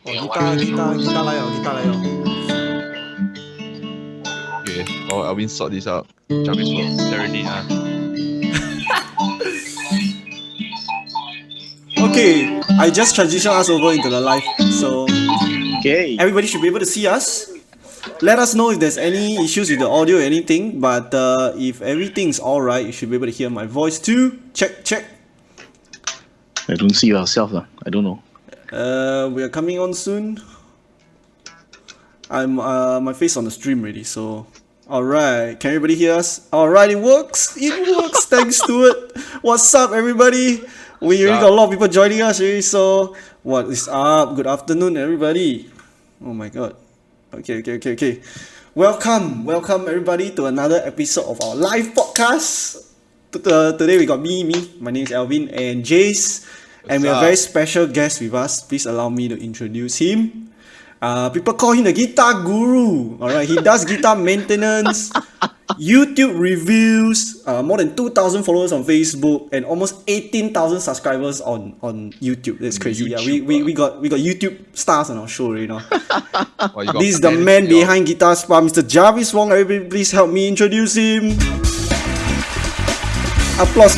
吉他来了。Okay, while Alvin sort this out, Jarvis will serenade us. Okay, I just transitioned us over into the live, so Okay. everybody should be able to see us. Let us know if there's any issues with the audio or anything, but if everything's alright, you should be able to hear my voice too. Check, check. I don't see yourself. I don't know. We are coming on soon. I'm my face on the stream already, so alright. Can everybody hear us? Alright, it works. It works. Thanks to it. What's up, everybody? We already got a lot of people joining us already. So what is up? Good afternoon, everybody. Oh my god. Okay. Welcome, everybody to another episode of our live podcast. Today we got me. My name is Alvin and Jace, and we have a very special guest with us. Please allow me to introduce him. People call him the guitar guru. Alright, he does guitar maintenance, YouTube reviews, more than 2,000 followers on Facebook, and almost 18,000 subscribers on YouTube. That's crazy. Yeah, we got YouTube stars on our show right now. This is the man behind Guitar Spa, Mr. Jarvis Wong. Everybody, please help me introduce him. Applause.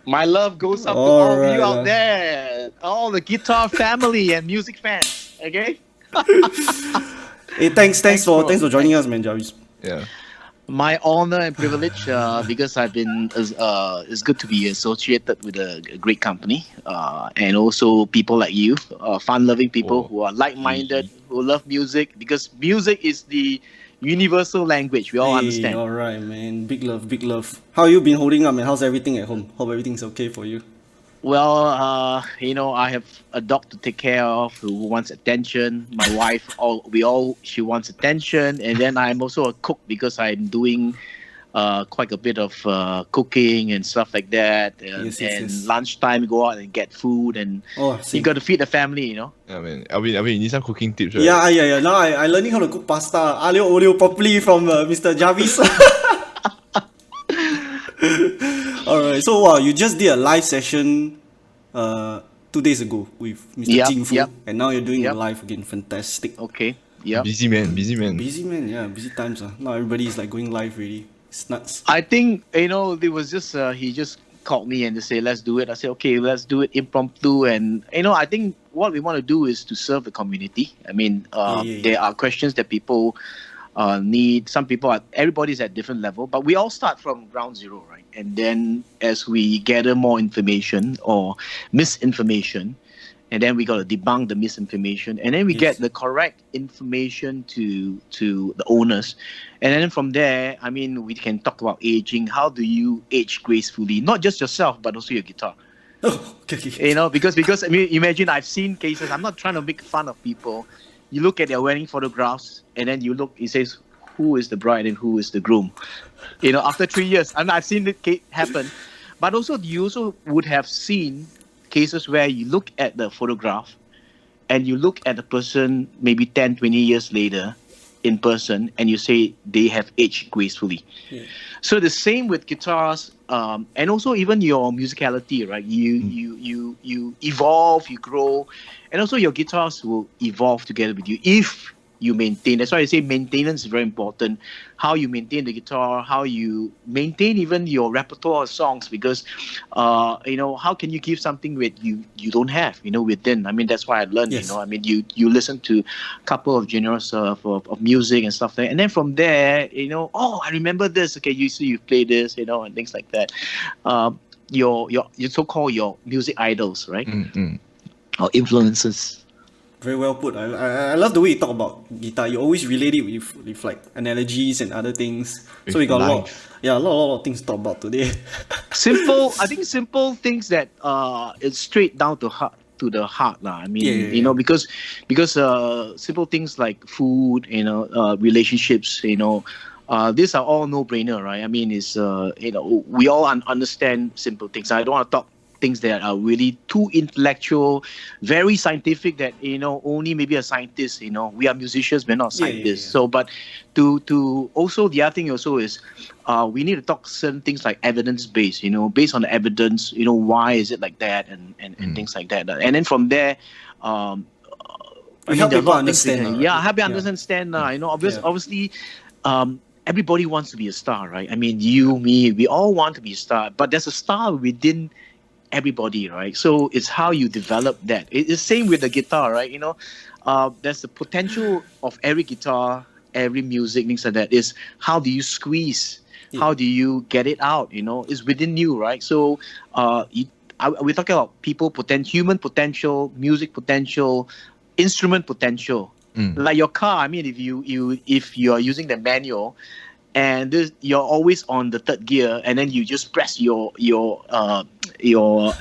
My love goes up to all of you out there, all the guitar family and music fans. Okay. Hey, thanks for joining us, man, Jarvis. Yeah. My honor and privilege, because I've been. It's good to be associated with a great company, and also people like you, fun-loving people who are like-minded, who love music. Because music is the universal language we all understand. All right, man. Big love. How you been holding up, man? How's everything at home? Hope everything's okay for you. Well, I have a dog to take care of who wants attention. My wife, she wants attention, and then I'm also a cook because I'm doing quite a bit of cooking and stuff like that. And lunchtime, go out and get food, and you got to feed the family, Yeah, man. Alvin, you need some cooking tips, right? Yeah. Now I learning how to cook pasta, aglio olio properly from Mr. Jarvis. Alright, so you just did a live session 2 days ago with Mr. Jing Fu, and now you're doing it live again. Fantastic. Okay. Yeah. Busy man. Yeah, busy times. Now everybody is like going live really. It's nuts. I think it was just he just called me and just say let's do it. I said okay, let's do it impromptu, and I think what we want to do is to serve the community. I mean, there are questions that people need. Some people everybody's at different level, but we all start from ground zero, right? And then as we gather more information or misinformation, and then we got to debunk the misinformation, and then we get the correct information to the owners, and then from there, I mean, we can talk about aging. How do you age gracefully? Not just yourself, but also your guitar. Okay. Because I mean, imagine I've seen cases. I'm not trying to make fun of people. You look at their wedding photographs, and then it says who is the bride and who is the groom. After 3 years, I've seen it happen. But also, you also would have seen cases where you look at the photograph, and you look at the person maybe 10, 20 years later in person, and you say they have aged gracefully. Yeah. So the same with guitars, and also even your musicality, right? You evolve, you grow, and also your guitars will evolve together with you if you maintain. That's why I say maintenance is very important. How you maintain the guitar, how you maintain even your repertoire of songs, because how can you give something with you don't have within. I mean, that's why I learned. I mean, you listen to a couple of genres of music and stuff like that, and then from there, I remember this. Okay, you play this, and things like that. Your so-called your music idols, right? Or influences. Very well put. I love the way you talk about guitar. You always relate it with like analogies and other things. So we got a lot of things to talk about today. I think simple things that it's straight down to the heart lah. I mean, because simple things like food, relationships, these are all no-brainer, right? I mean, it's we all understand simple things. I don't want to talk things that are really too intellectual, very scientific that, only maybe a scientist, we are musicians, we're not Yeah, yeah, scientists. yeah. So, but to also, the other thing also is we need to talk certain things like evidence-based, based on the evidence, why is it like that and things like that. And then from there, um, We help there are a people lot of things we understand, can, right? help you Yeah. understand. Yeah. Obviously, everybody wants to be a star, right? I mean, you, me, we all want to be a star, but there's a star within everybody, right? So it's how you develop that. It's the same with the guitar, right? There's the potential of every guitar, every music, things like that. Is how do you squeeze? Yeah. How do you get it out? It's within you, right? So, we're talking about human potential, music potential, instrument potential. Like your car, I mean, if you are using the manual, and you're always on the third gear, and then you just press your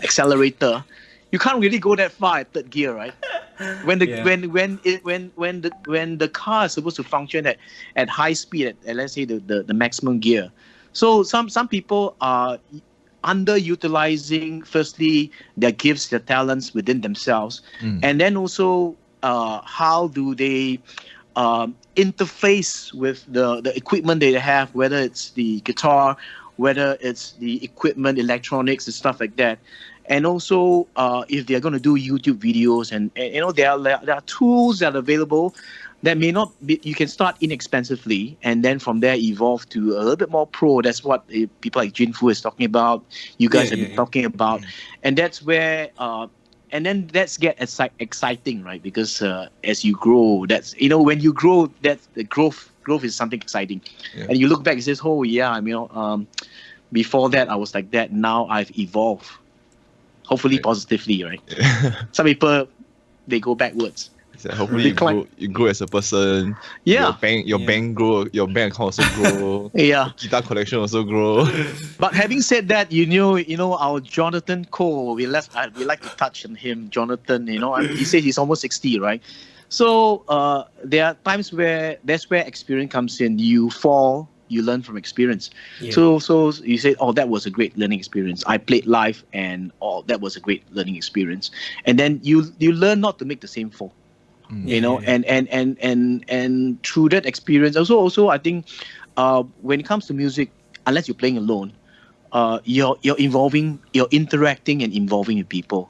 accelerator, you can't really go that far at third gear, right? When the Yeah. when the car is supposed to function at high speed at let's say the maximum gear. So some people are underutilizing firstly their gifts, their talents within themselves, and then also how do they interface with the equipment they have, whether it's the guitar, whether it's the equipment, electronics, and stuff like that. And also, if they're going to do YouTube videos, and there are tools that are available that may not be, you can start inexpensively, and then from there evolve to a little bit more pro. That's what people like Jin Fu is talking about. You guys have been talking about, and that's where. And then that's get exciting, right? Because as you grow, that's when you grow, that's the growth. Growth is something exciting, and you look back and says, "Oh yeah, before that I was like that. Now I've evolved, hopefully positively, right?" Some people they go backwards. So hopefully you grow as a person. Yeah. Your bank grow. Your bank account also grow. Yeah. Guitar collection also grow. But having said that, our Jonathan Cole, we like to touch on him, Jonathan. He says he's almost 60, right? So there are times where that's where experience comes in. You fall, you learn from experience. Yeah. So you say, "Oh, that was a great learning experience. I played live, and that was a great learning experience." And then you learn not to make the same fall. And through that experience, also I think when it comes to music, unless you're playing alone, you're interacting and involving with people.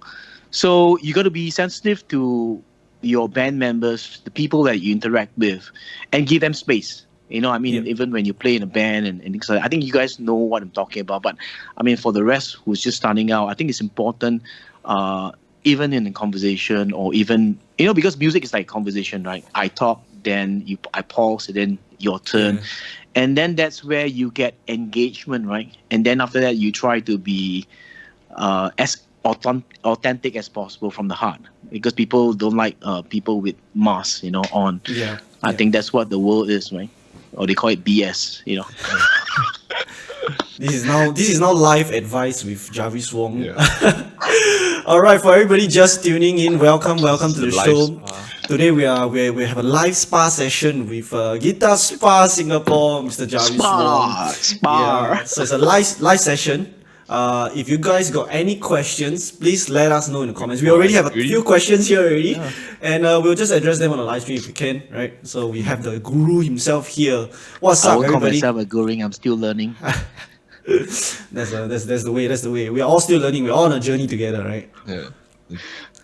So you got to be sensitive to your band members, the people that you interact with, and give them space. Even when you play in a band and things like that, I think you guys know what I'm talking about. But I mean, for the rest who's just starting out, I think it's important, even in a conversation, or even because music is like conversation, right? I talk, then I pause, and then your turn. And then that's where you get engagement, right? And then after that, you try to be as authentic as possible from the heart, because people don't like people with masks, on. I think that's what the world is, right? Or they call it BS, This is now live advice with Jarvis Wong. Yeah. All right, for everybody just tuning in, welcome to the live show. spa. Today we have a live spa session with Guitar Spa Singapore, Mr. Jarvis Wong. Spa. Yeah, so it's a live session. If you guys got any questions, please let us know in the comments. We already have a few questions here already, and we'll just address them on the live stream if we can, right? So we have the guru himself here. What's I up, won't call everybody? myself a guru. I'm still learning. That's the way. We are all still learning. We're all on a journey together, right? Yeah.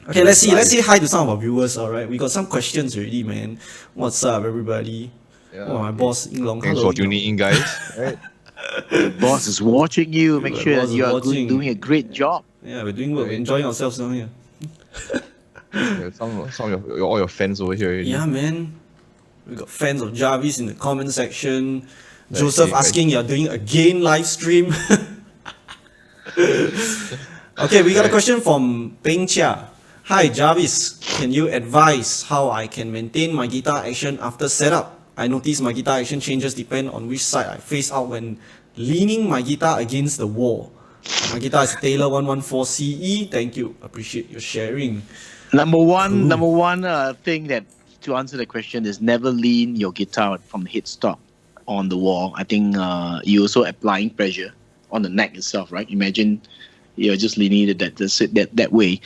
Okay, let's say hi to some of our viewers. All right, we got some questions already, man. What's up, everybody? Yeah. Oh, my boss, Ying Long. Thanks Hello, for tuning in, guys. Right. The boss is watching you. Make The sure boss that is you are watching. doing a great job. Yeah, we're doing work. We're enjoying ourselves down here. Some of all your fans over here already. Yeah, man. We got fans of Jarvis in the comment section. Joseph asking, "You're doing again live stream?" Okay, we got a question from Peng Chia. Hi Jarvis, can you advise how I can maintain my guitar action after setup? I notice my guitar action changes depend on which side I face out when leaning my guitar against the wall. My guitar is Taylor 114 CE. Thank you. Appreciate your sharing. Number one thing that to answer the question is never lean your guitar from the headstock on the wall. I think you also applying pressure on the neck itself, right? Imagine You're just linear that way.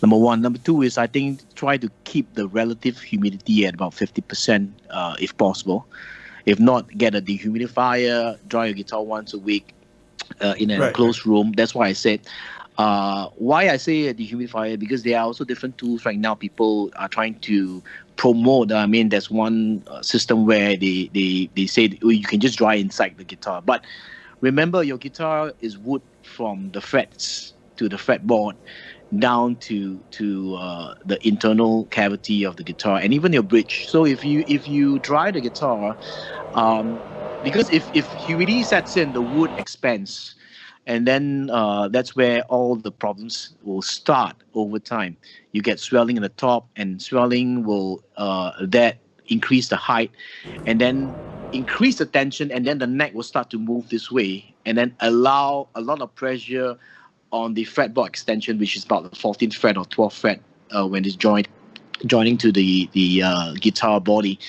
Number one. Number two is I think try to keep the relative humidity at about 50%, if possible. If not, get a dehumidifier. Dry your guitar once a week in an enclosed room. That's why I said. Why I say a dehumidifier, because there are also different tools right now. People are trying to promote. I mean, there's one system where they say you can just dry inside the guitar. But remember, your guitar is wood from the frets to the fretboard down to the internal cavity of the guitar and even your bridge. So if you dry the guitar, because if humidity sets in, the wood expands, and then that's where all the problems will start over time. You get swelling in the top, and swelling will that increase the height, and then increase the tension, and then the neck will start to move this way, and then allow a lot of pressure on the fretboard extension, which is about the 14th fret or 12th fret when it's joining to the guitar body.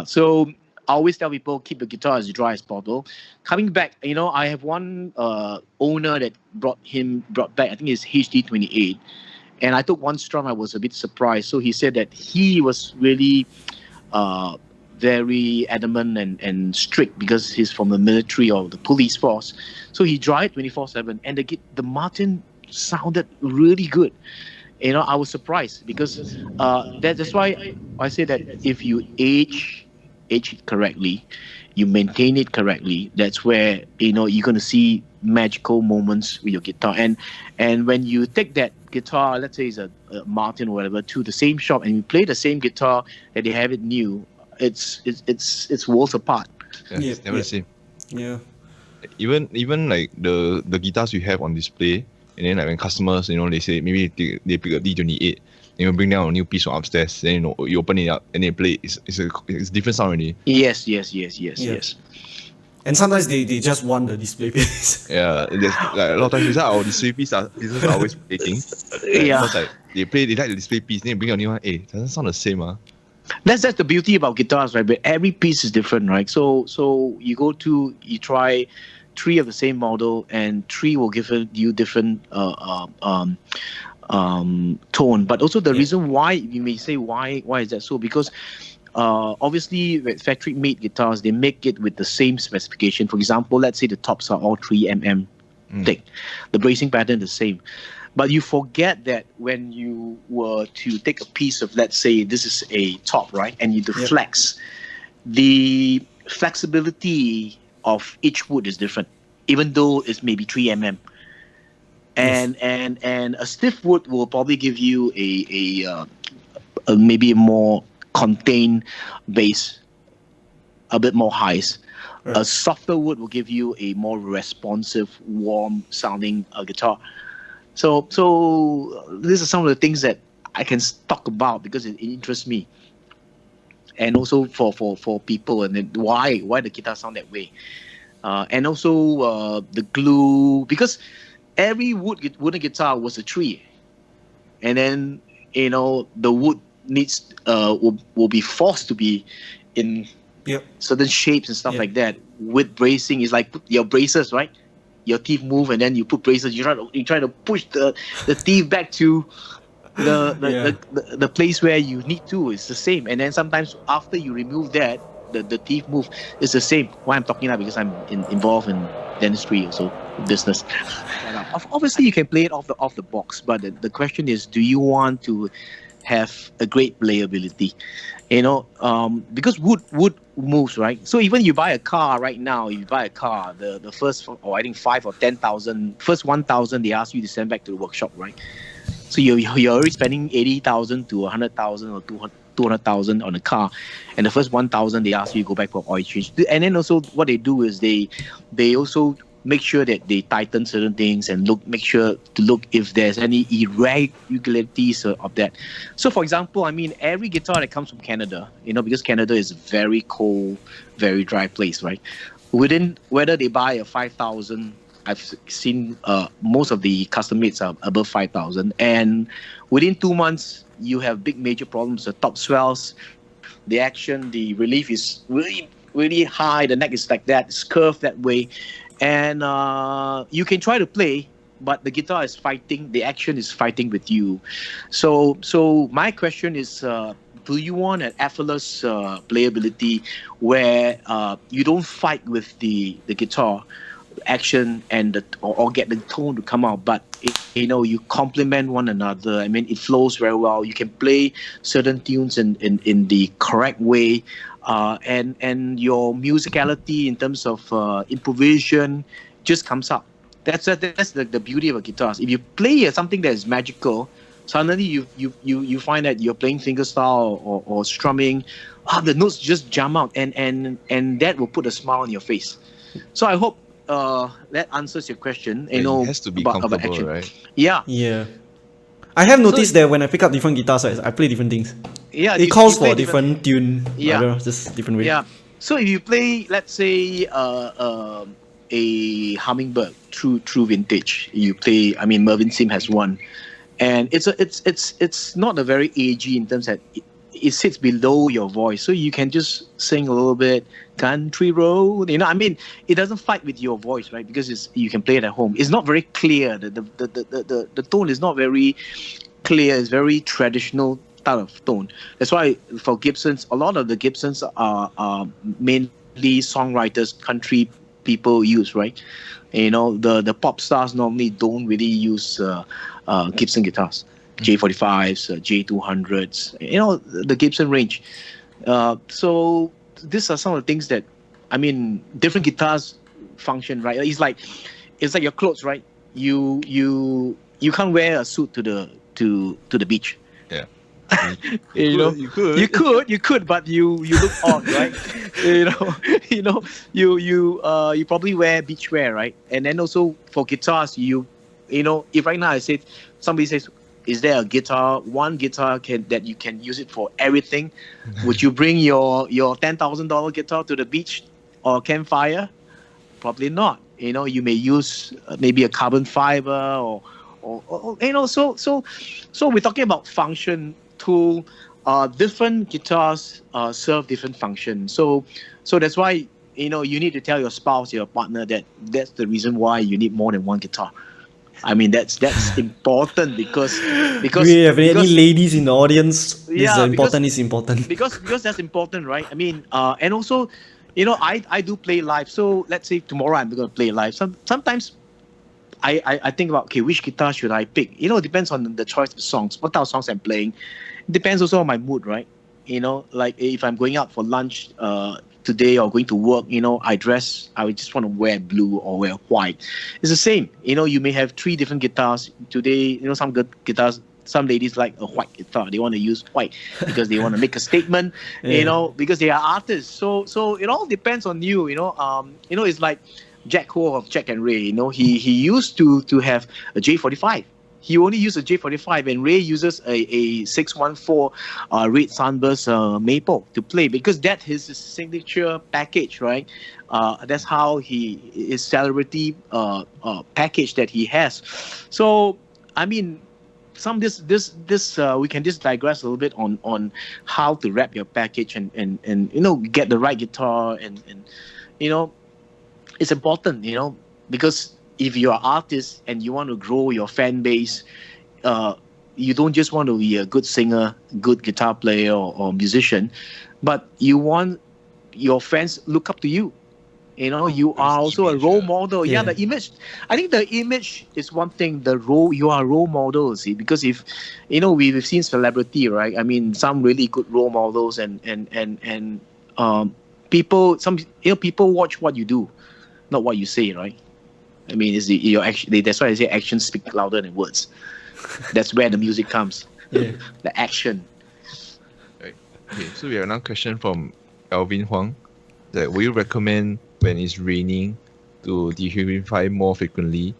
So I always tell people keep the guitar as dry as possible. Coming back, I have one owner that brought back, I think it's HD28, and I took one strum. I was a bit surprised. So he said that he was really very adamant and strict because he's from the military or the police force. So he dried 24/7, and the Martin sounded really good. I was surprised because that's why I say that if you age it correctly, you maintain it correctly, that's where you're going to see magical moments with your guitar. And when you take that guitar, let's say it's a Martin or whatever, to the same shop and you play the same guitar that they have it new, it's worlds apart. Yeah, it's never the same. Yeah. Even like the guitars you have on display, and then like when customers, they say maybe they pick a D28, and you bring down a new piece from upstairs, then you open it up and they play. It's different sound already. Yes. And sometimes they just want the display piece. Yeah, there's like a lot of times our display pieces are always breaking. Yeah. Because like they like the display piece, then you bring a new one. It doesn't sound the same, That's the beauty about guitars, right? But every piece is different, right? So you try 3 of the same model, and 3 will give you different tone. But also the reason why you may say why is that so? Because obviously with factory made guitars, they make it with the same specification. For example, let's say the tops are all 3 mm thick, the bracing pattern is the same. But you forget that when you were to take a piece of, let's say this is a top, right, and you flex, the flexibility of each wood is different, even though it's maybe 3 mm. And a stiff wood will probably give you a maybe a more contained bass, a bit more highs. Right. A softer wood will give you a more responsive, warm sounding guitar. So these are some of the things that I can talk about because it interests me, and also for people, and then why the guitar sound that way, and also the glue, because every wooden guitar was a tree, and then the wood needs will be forced to be in certain shapes and stuff like that. With bracing, is like your braces, right? Your teeth move, and then you put braces. You try to push the teeth back to the place where you need to. It's the same. And then sometimes after you remove that, the teeth move. It's the same. Why I'm talking about, because I'm involved in dentistry, also business. Obviously, you can play it off the box, but the question is, do you want to have a great playability? Because wood moves, right? So even you buy a car right now, the first, I think 5 or 10,000, first 1,000 they ask you to send back to the workshop, right? So you're already spending 80,000 to 100,000 or 200,000 on a car, and the first 1,000 they ask you to go back for oil change. And then also what they do is they also make sure that they tighten certain things and make sure to look if there's any irregularities of that. So for example, I mean, every guitar that comes from Canada, because Canada is a very cold, very dry place, right? Whether they buy a 5,000, I've seen most of the custom mates are above 5,000, and within 2 months you have big major problems. The top swells, the relief is really, really high, the neck is like that, it's curved that way. And you can try to play, but the guitar is fighting. The action is fighting with you. So my question is, do you want an effortless playability where you don't fight with the guitar action and or get the tone to come out, but you complement one another. I mean, it flows very well. You can play certain tunes in the correct way, and your musicality in terms of improvisation just comes up. That's the beauty of a guitar. If you play something that is magical, suddenly you find that you're playing fingerstyle or strumming, the notes just jump out, and that will put a smile on your face. So I hope that answers your question. It has to be about comfortable, action. right? Yeah. Yeah. I have noticed that when I pick up different guitars, I play different things. Yeah. It you calls play for a different tune. Yeah. Whatever, just different way. Yeah. So if you play, let's say, a hummingbird, true vintage, you play. I mean, Mervyn Sim has one, and it's not a very agey in terms that it sits below your voice, so you can just sing a little bit, country road. I mean, it doesn't fight with your voice, right? Because you can play it at home. It's not very clear. The tone is not very clear. It's very traditional type of tone. That's why for Gibsons, a lot of the Gibsons are mainly songwriters, country people use, right? The pop stars normally don't really use Gibson guitars. J45s, J200s, the Gibson range. So these are some of the things that, I mean, different guitars function, right? It's like your clothes, right? You can't wear a suit to the beach. Yeah. You could, but you look odd, right? You probably wear beach wear, right? And then also for guitars, if right now somebody says, is there a guitar, one guitar that you can use it for everything? Would you bring your $10,000 guitar to the beach or campfire? Probably not. You may use maybe a carbon fiber or so we're talking about function tool. Different guitars serve different functions. So that's why you need to tell your spouse, your partner, that's the reason why you need more than one guitar. I mean, that's important because Do we have any ladies in the audience? Yeah, It's important. because that's important, right? I mean, and also, I do play live. So let's say tomorrow I'm going to play live. Sometimes I think about, okay, which guitar should I pick? It depends on the choice of songs, what type of songs I'm playing. It depends also on my mood, right? Like if I'm going out for lunch today or going to work, I would just want to wear blue or wear white. It's the same. You may have 3 different guitars. Today, some good guitars, some ladies like a white guitar. They want to use white because they want to make a statement, because they are artists. So it all depends on you, it's like Jack Ho of Jack and Ray, he used to have a J45. He only used a J45, and Ray uses a 614 red sunburst maple to play because that is his signature package, right? That's how his celebrity package that he has. So I mean, this we can just digress a little bit on how to wrap your package and get the right guitar and it's important, because if you're an artist and you want to grow your fan base, you don't just want to be a good singer, good guitar player or musician, but you want your fans look up to you. You are also a role model. Yeah, the image. I think the image is one thing. You are a role model, see, because if we've seen celebrity, right? I mean, some really good role models and people. People watch what you do, not what you say, right? I mean, it's your action. That's why I say actions speak louder than words. That's where the music comes. Yeah. The action. Right. Okay, so we have another question from Alvin Huang. That will you recommend when it's raining to dehumidify more frequently,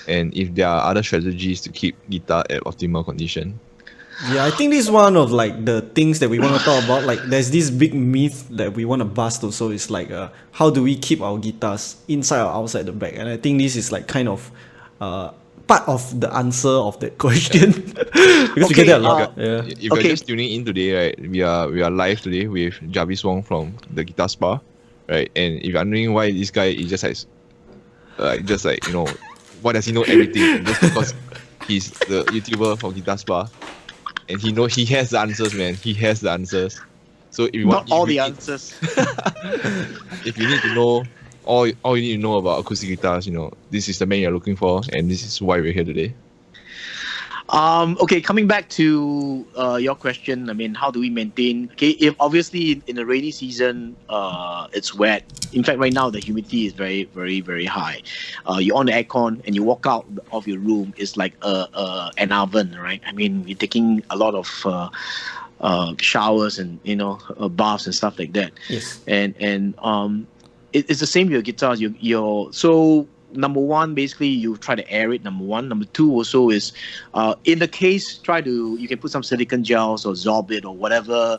and if there are other strategies to keep guitar at optimal condition? Yeah, I think this is one of like the things that we want to talk about. Like, there's this big myth that we want to bust also. It's like, how do we keep our guitars inside or outside the bag? And I think this is like kind of part of the answer of that question because we get that a lot. If you're just tuning in today, right, we are live today with Jarvis Wong from the Guitar Spa, right? And if you're wondering why this guy is just why does he know everything? Just because he's the YouTuber for Guitar Spa, and he has the answers, man. He has the answers. So if you Not want, all the answers. if you need to know all you need to know about acoustic guitars, this is the man you're looking for, and this is why we're here today. Okay, coming back to your question, I mean, how do we maintain? Okay, if obviously in the rainy season, it's wet. In fact, right now the humidity is very, very, very high. You're on the aircon and you walk out of your room, it's like an oven, right? I mean, you're taking a lot of showers and baths and stuff like that. Yes. And it's the same with your guitars. So number one, basically you try to air it. Number one. Number two also is, in the case, you can put some silicone gels or Zorbit or whatever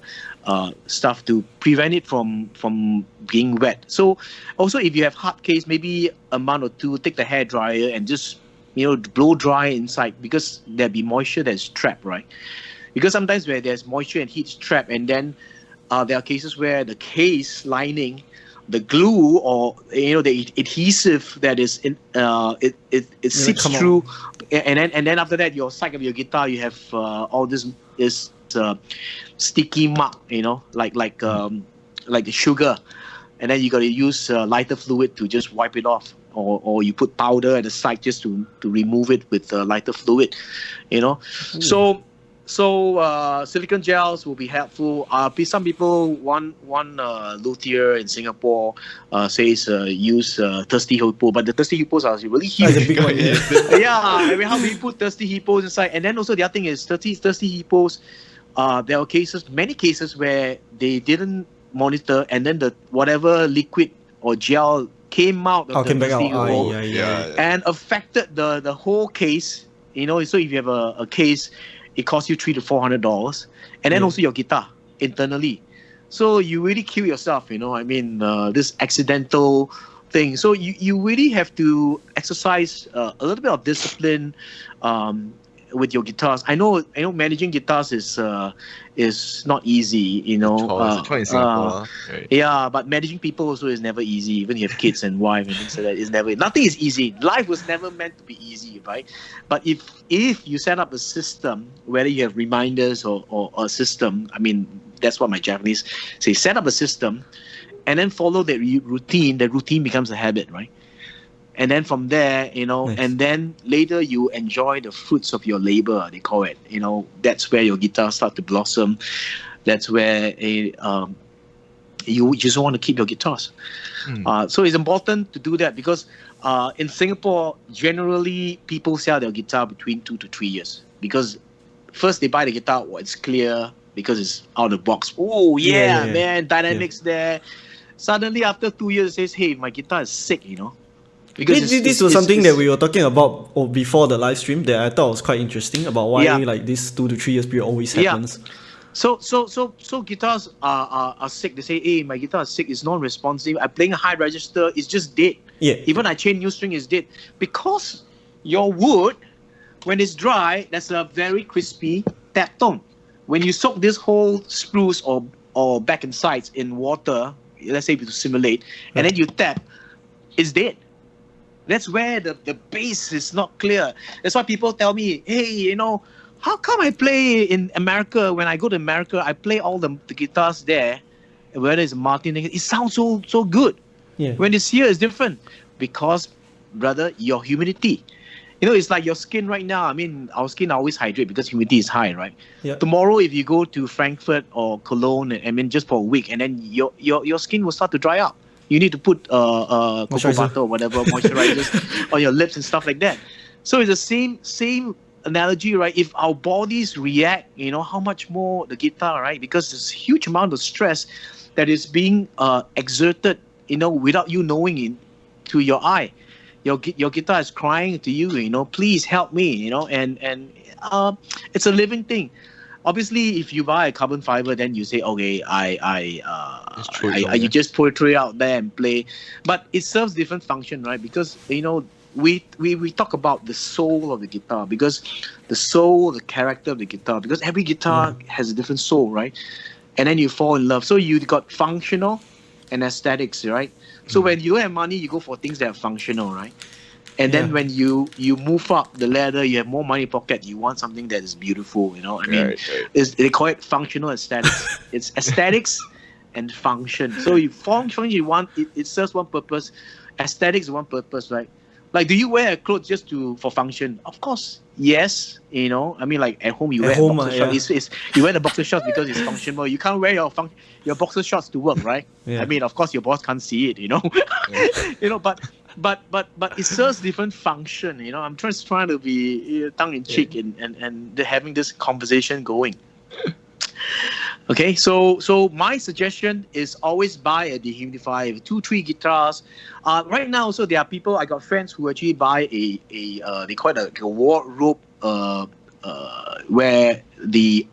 stuff to prevent it from being wet. So also if you have hard case, maybe a month or two, take the hair dryer and just blow dry inside, because there'll be moisture that's trapped, right? Because sometimes where there's moisture and heat trapped, and then there are cases where the case lining, the glue or the adhesive that is in it seeps through, and then after that your side of your guitar you have all this sticky mark, like the sugar, and then you got to use lighter fluid to just wipe it off, or you put powder at the side just to remove it with lighter fluid, So silicone gels will be helpful. Some people, one luthier in Singapore says use thirsty hippo, but the thirsty hippos are really huge. That's a big one, yeah. Yeah, I mean, how do you put thirsty hippos inside? And then also the other thing is thirsty hippos. There are many cases where they didn't monitor, and then the whatever liquid or gel came out of the thirsty hippo and affected the whole case. So if you have a case, it costs you $300 to $400, and then also your guitar internally. So you really kill yourself, I mean, this accidental thing. So you really have to exercise a little bit of discipline with your guitars. I know managing guitars is not easy, It's a choice in Singapore, right? Yeah, but managing people also is never easy. Even if you have kids and wife and things like that, nothing is easy. Life was never meant to be easy, right? But if you set up a system, whether you have reminders or a system, I mean, that's what my Japanese say. Set up a system, and then follow the routine. The routine becomes a habit, right? And then from there, Nice. and then later you enjoy the fruits of your labor, they call it. That's where your guitar start to blossom. That's where you just want to keep your guitars. So it's important to do that, because in Singapore, generally people sell their guitar between 2 to 3 years, because first they buy the guitar, it's clear because it's out of the box. Oh yeah. Man, dynamics there. Suddenly after 2 years, it says, hey, my guitar is sick, Because this was something that we were talking about before the live stream that I thought was quite interesting, about why like this 2 to 3 years period always happens. So guitars are sick. They say, hey, my guitar is sick, it's non-responsive. I'm playing a high register, it's just dead. Yeah. Even I chain new string, is dead. Because your wood, when it's dry, that's a very crispy tap tone. When you soak this whole spruce or back and sides in water, let's say to simulate, and then you tap, it's dead. That's where the bass is not clear. That's why people tell me, hey, how come I play in America? When I go to America, I play all the guitars there, whether it's Martin, it sounds so good. Yeah. When it's here, it's different. Because, brother, your humidity. It's like your skin right now. I mean, our skin always hydrate because humidity is high, right? Yeah. Tomorrow, if you go to Frankfurt or Cologne, I mean, just for a week, and then your skin will start to dry out. You need to put cocoa butter or whatever moisturizers on your lips and stuff like that. So it's the same analogy, right? If our bodies react, how much more the guitar, right? Because there's a huge amount of stress that is being exerted, without you knowing it, to your eye. Your guitar is crying to you, please help me, and it's a living thing. Obviously, if you buy a carbon fiber, then you say, okay, you just throw it out there and play. But it serves different function, right? Because, we talk about the soul of the guitar, because the soul, the character of the guitar, because every guitar has a different soul, right? And then you fall in love. So you got functional and aesthetics, right? So when you don't have money, you go for things that are functional, right? And then Yeah. when you move up the ladder, you have more money in pocket. You want something that is beautiful, you know. I mean, Right. they call it functional aesthetics. It's aesthetics and function. So you function, you want it serves one purpose. Aesthetics one purpose, right? Like, do you wear a clothes just for function? Of course, yes. You know, I mean, like at home you At wear home, a boxer yeah. shorts. You wear the boxer shorts because it's functional. You can't wear your boxer shorts to work, right? Yeah. I mean, of course, your boss can't see it, you know. You know, but it serves different function. You know, I'm just trying to be tongue in cheek and having this conversation going. Okay, so my suggestion is always buy a dehumidifier, 2-3 guitars. Right now, also there are people, I got friends who actually buy they call it a wardrobe, where they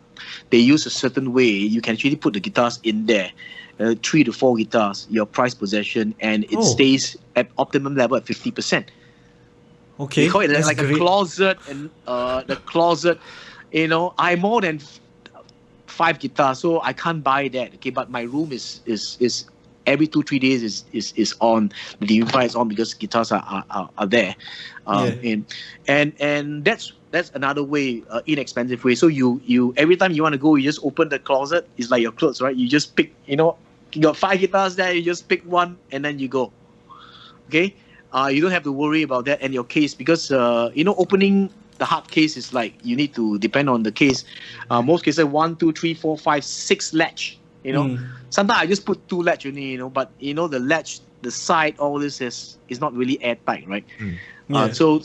use a certain way. You can actually put the guitars in there, 3 to 4 guitars, your prized possession, and it Oh. stays at optimum level at 50%. Okay, They call it that's like great. a closet, and the closet. You know, I more than 5 guitars, so I can't buy that. Okay, but my room is every 2-3 days is on. The dehumidifier is on because guitars are there. Yeah. And that's another way, inexpensive way. So you every time you want to go, you just open the closet. It's like your clothes, right? You just pick. You know, you got 5 guitars there. You just pick one and then you go. Okay, you don't have to worry about that and your case, because you know, opening the hard case is like, you need to depend on the case. Most cases 1, 2, 3, 4, 5, 6 latch. You know, sometimes I just put 2 latch only. You know, but you know, the latch, the side, all this is not really airtight, right? Yeah. So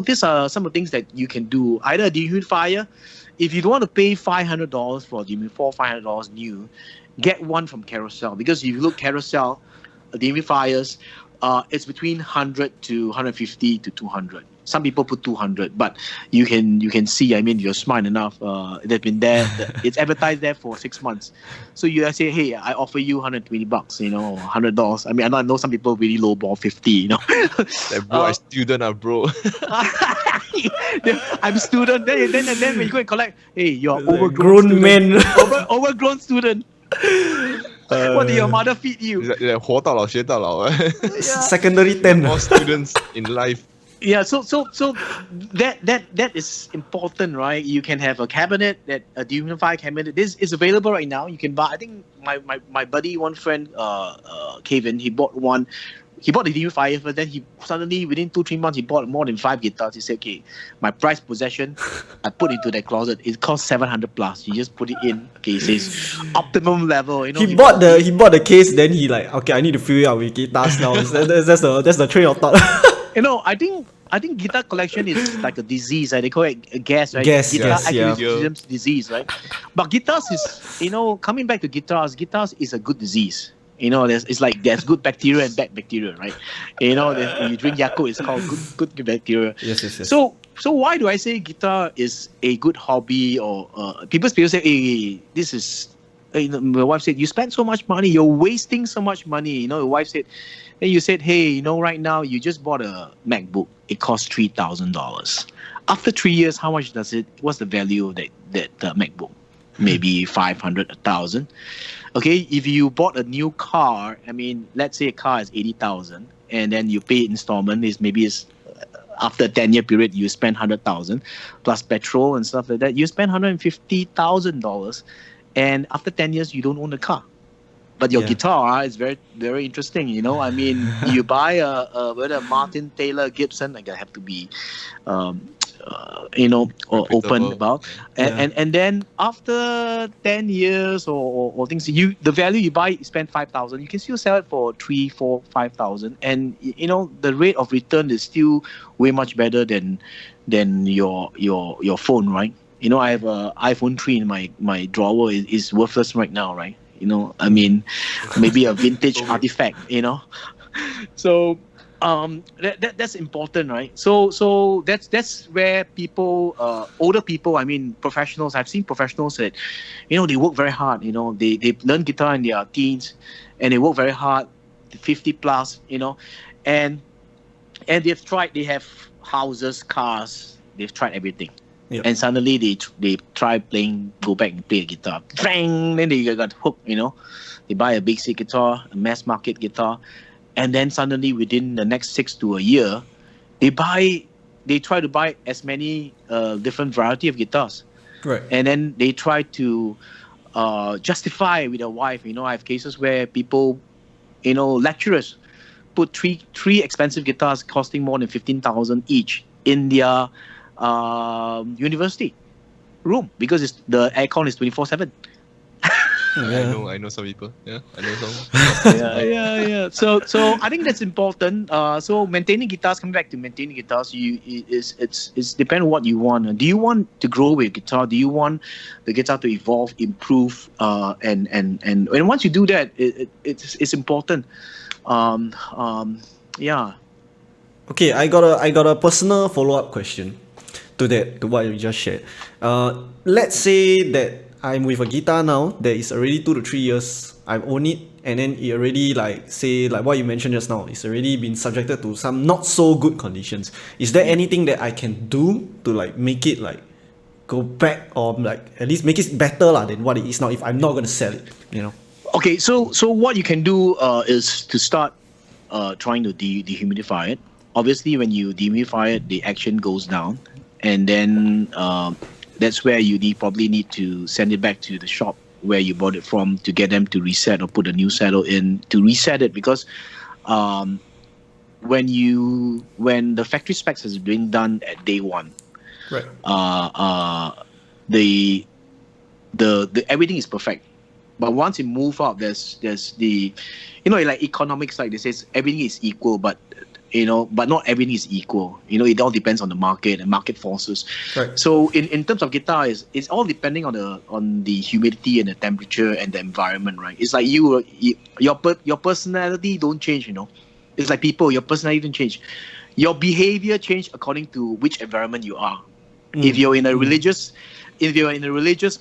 these are some of the things that you can do. Either a dehumidifier, if you don't want to pay $500 for a dehumidifier, $500 new, get one from Carousel, because if you look Carousel, dehumidifiers, it's between 100 to 150 to 200. Some people put 200, but you can see. I mean, you're smart enough. They've been there. It's advertised there for 6 months. So you say, hey, I offer you $120. You know, $100. I mean, I know some people really lowball 50. You know, Like, bro, I student, bro. I'm student. Then when you go and collect, hey, you're Like overgrown grown student. men. Overgrown student. What did your mother feed you? It's like 活到老学到老. Secondary 10. All students in life. Yeah, so that is important, right? You can have a cabinet, that a dehumidifier cabinet. This is available right now. You can buy. I think my buddy, one friend, Kevin, he bought one. He bought the dehumidifier, but then he suddenly, within 2-3 months, he bought more than 5 guitars. He said, okay, my prized possession, I put into that closet. It costs $700+. You just put it in. Okay, it says optimum level. You know, He bought the case, then he like, okay, I need to fill it up with guitars now. That's the train of thought. You know, I think guitar collection is like a disease. They call it a gas, right? Gas, Guitar yes, yeah. activism disease, right? But guitars is, you know, coming back to guitars is a good disease. You know, it's like there's good bacteria and bad bacteria, right? You know, you drink Yakult, it's called good bacteria. Yes. So why do I say guitar is a good hobby? Or people say, hey, this is. You know, my wife said, you spend so much money, you're wasting so much money. You know, your wife said, then you said, hey, you know, right now you just bought a MacBook. It costs $3,000. After 3 years, how much what's the value of that MacBook? Maybe 500, 1,000. Okay, if you bought a new car, I mean, let's say a car is 80,000, and then you pay installment after a 10-year period, you spend 100,000 plus petrol and stuff like that. You spend $150,000, and after 10 years, you don't own a car. But your guitar is very, very interesting. You know, I mean, you buy whether Martin Taylor Gibson, like I have to be, you know, or open about, and then after 10 years or things, the value you buy, you spend 5,000, you can still sell it for 3, 4, 5,000, and you know the rate of return is still way much better than your phone, right? You know, I have a iPhone 3 in my drawer. Is worthless right now, right? You know, I mean, maybe a vintage artifact, you know. So that's important, right? So that's where people, older people, I mean professionals, I've seen professionals that, you know, they work very hard. You know, they learn guitar in their teens, and they work very hard, 50 plus, you know, and they've tried. They have houses, cars, they've tried everything. Yep. And suddenly they try go back and play a guitar. Bang! Then they got hooked, you know. They buy a basic guitar, a mass market guitar, and then suddenly within the next 6 to a year, they try to buy as many different variety of guitars, Right. and then they try to justify with their wife. I have cases where people, lecturers put three expensive guitars costing more than 15,000 each in their university room because the aircon is 24/7. I know some people. Yeah, I know some. Yeah. So I think that's important. So maintaining guitars, coming back to maintaining guitars, it's depend on what you want. Do you want to grow with guitar? Do you want the guitar to evolve, improve, and once you do that, it's important. Yeah. Okay, I got a personal follow-up question to what you just shared. Let's say that I'm with a guitar now that is already 2 to 3 years. I've owned it, and then it already like what you mentioned just now. It's already been subjected to some not so good conditions. Is there anything that I can do to like make it like go back, or like at least make it better than what it is now if I'm not gonna sell it? Okay, so what you can do is to start trying to dehumidify it. Obviously, when you dehumidify it, the action goes down, and then that's where you probably need to send it back to the shop where you bought it from to get them to reset or put a new saddle in to reset it, because when the factory specs has been done at day one, Right. the everything is perfect. But once it move up, there's the, like economics, like they says everything is equal, but but not everything is equal. It all depends on the market and market forces. Right. So in terms of guitar, it's all depending on the humidity and the temperature and the environment, right? It's like your personality don't change. It's like people, your personality don't change. Your behavior change according to which environment you are. If you're in a religious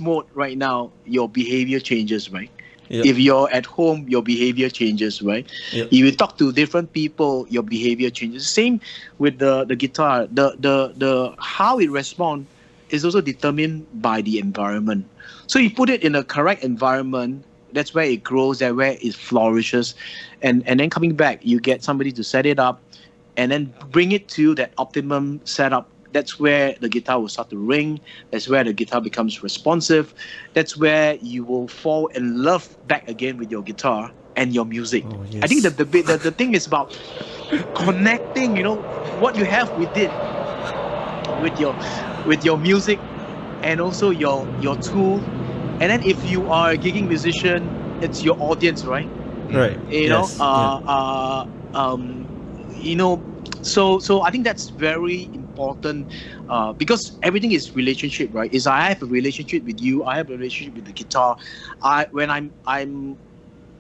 mode right now, your behavior changes, right? Yep. If you're at home, your behavior changes, right? Yep. If you talk to different people, your behavior changes. Same with the guitar. The how it responds is also determined by the environment. So you put it in a correct environment, that's where it grows, that's where it flourishes, and then coming back, you get somebody to set it up, and then bring it to that optimum setup. That's where the guitar will start to ring. That's where the guitar becomes responsive. That's where you will fall in love back again with your guitar and your music. Oh, yes. I think the thing is about connecting, what you have within with your music and also your tool. And then if you are a gigging musician, it's your audience, right? Right. Yes. So I think that's very important, because everything is relationship, right? Is I have a relationship with you, I have a relationship with the guitar. When I'm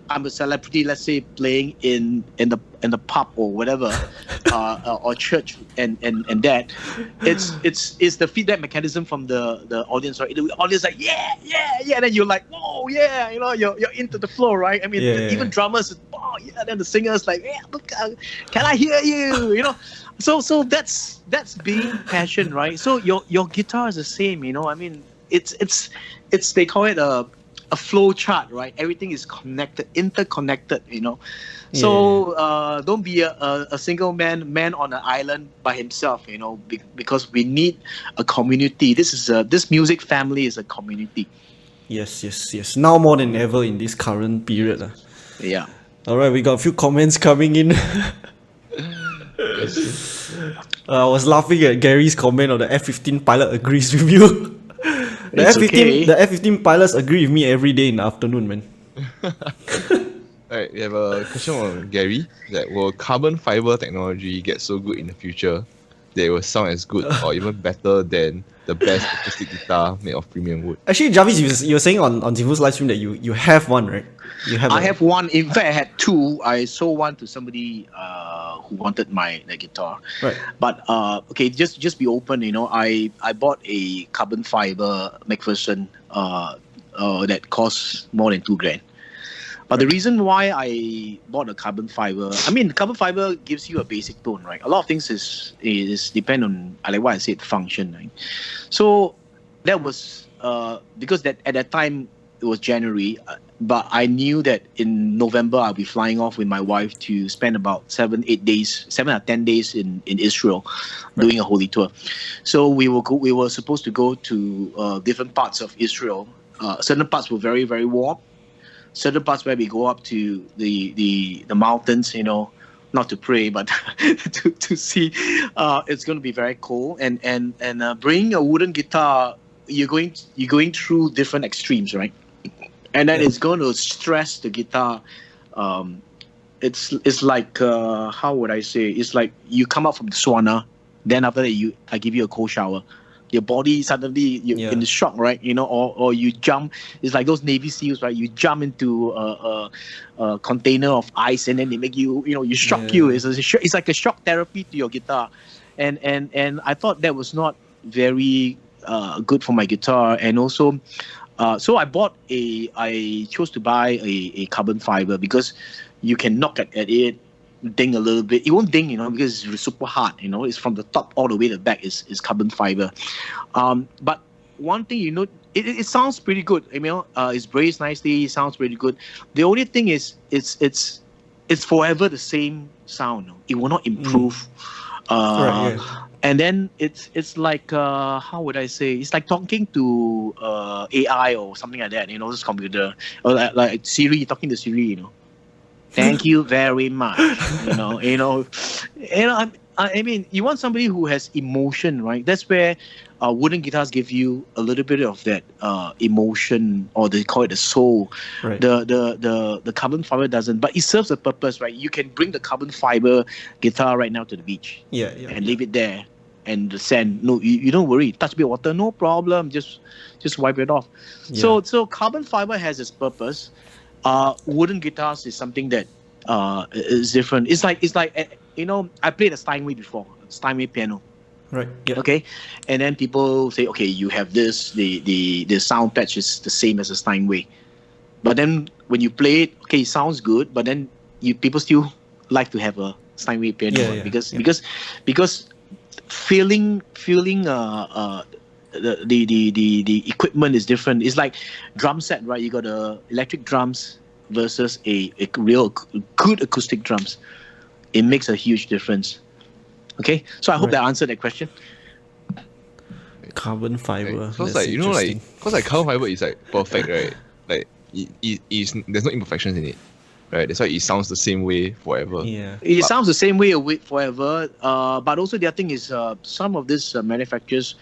a celebrity, let's say playing in the pub or whatever, or church, and that, it's the feedback mechanism from the audience, right? The audience like yeah, and then you're like whoa, yeah, you're into the flow, right? I mean, even drummers, oh yeah, then the singers like yeah, look, can I hear you? So that's being passion, right? So your guitar is the same, I mean, it's they call it a flow chart, right? Everything is connected, interconnected, So don't be a single man on an island by himself, because we need a community. This music family is a community. Yes. Now more than ever in this current period. Yeah. All right, we got a few comments coming in. I was laughing at Gary's comment on the F-15 pilot agrees with you. The It's F-15, okay. the F-15 pilots agree with me every day in the afternoon, man. Alright, we have a question from Gary. That will carbon fiber technology get so good in the future that it will sound as good or even better than the best acoustic guitar made of premium wood? Actually, Jarvis, you were saying on Zifu's live stream that you have one, right? You have. I have one. In fact, I had two. I sold one to somebody who wanted the guitar. Right. But okay, just be open. I bought a carbon fiber McPherson that costs more than $2,000. But the reason why I bought a carbon fiber, carbon fiber gives you a basic tone, right? A lot of things is depend on, like what I said, function, right? So that was because that at that time it was January, but I knew that in November I'll be flying off with my wife to spend about 7 or 10 days in Israel, doing a holy tour. So we were supposed to go to different parts of Israel. Certain parts were very, very warm. Certain parts where we go up to the mountains, not to pray, but to see. It's going to be very cool. And bringing a wooden guitar, you're going through different extremes, right? And then it's going to stress the guitar. It's like how would I say? It's like you come out from the sauna, then after that I give you a cold shower. Your body suddenly you're in shock, right? Or you jump. It's like those Navy SEALs, right? You jump into a container of ice, and then they make you, you shock you. It's like a shock therapy to your guitar, and I thought that was not very good for my guitar, and also. So I chose to buy a carbon fiber because you can knock at it, ding a little bit. It won't ding, because it's super hard. It's from the top all the way to the back is carbon fiber. But one thing, it sounds pretty good. It's braced nicely. It sounds pretty good. The only thing is, it's forever the same sound. It will not improve. Right, yeah. And then it's like how would I say? It's like talking to AI or something like that. This computer or like Siri, talking to Siri. Thank you very much. I mean, you want somebody who has emotion, right? That's where wooden guitars give you a little bit of that emotion, or they call it the soul. Right. The carbon fiber doesn't, but it serves a purpose, right? You can bring the carbon fiber guitar right now to the beach, and leave it there, and the sand. No, you don't worry. Touch a bit of water, no problem. Just wipe it off. Yeah. So carbon fiber has its purpose. Wooden guitars is something that is different. It's like I played a Steinway before, Steinway piano. Right. Yeah. Okay, and then people say, okay, you have this. The sound patch is the same as a Steinway, but then when you play it, okay, it sounds good, but then people still like to have a Steinway piano because feeling the equipment is different. It's like drum set, right? You got electric drums versus a real good acoustic drums. It makes a huge difference. Okay, so I hope that answered that question. Carbon fiber. Because that's because carbon fiber is like perfect, right? Like it is, there's no imperfections in it, right? That's why it sounds the same way forever. Yeah. It sounds the same way forever. But also the other thing is some of these manufacturers,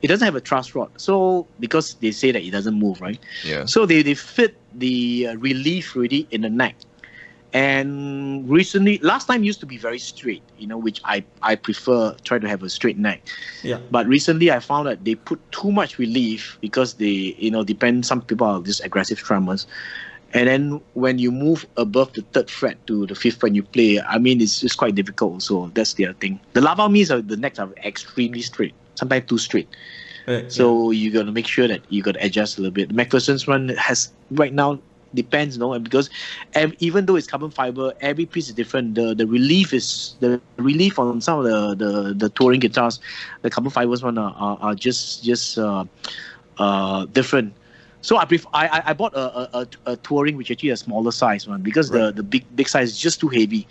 it doesn't have a truss rod. So because they say that it doesn't move, right? Yeah. So they fit the relief really in the neck. And recently, last time used to be very straight, which I prefer, try to have a straight neck. Yeah. But recently I found that they put too much relief because they, some people are just aggressive strummers. And then when you move above the 3rd fret to the 5th when you play, I mean, it's quite difficult. So that's the other thing. The lava means the necks are extremely straight, sometimes too straight. So you got to make sure that you got to adjust a little bit. The McPherson's one has right now depends, because even though it's carbon fiber, every piece is different. The relief on some of the touring guitars, the carbon fibers one are just different. So I bought a touring which actually a smaller size one because the big size is just too heavy.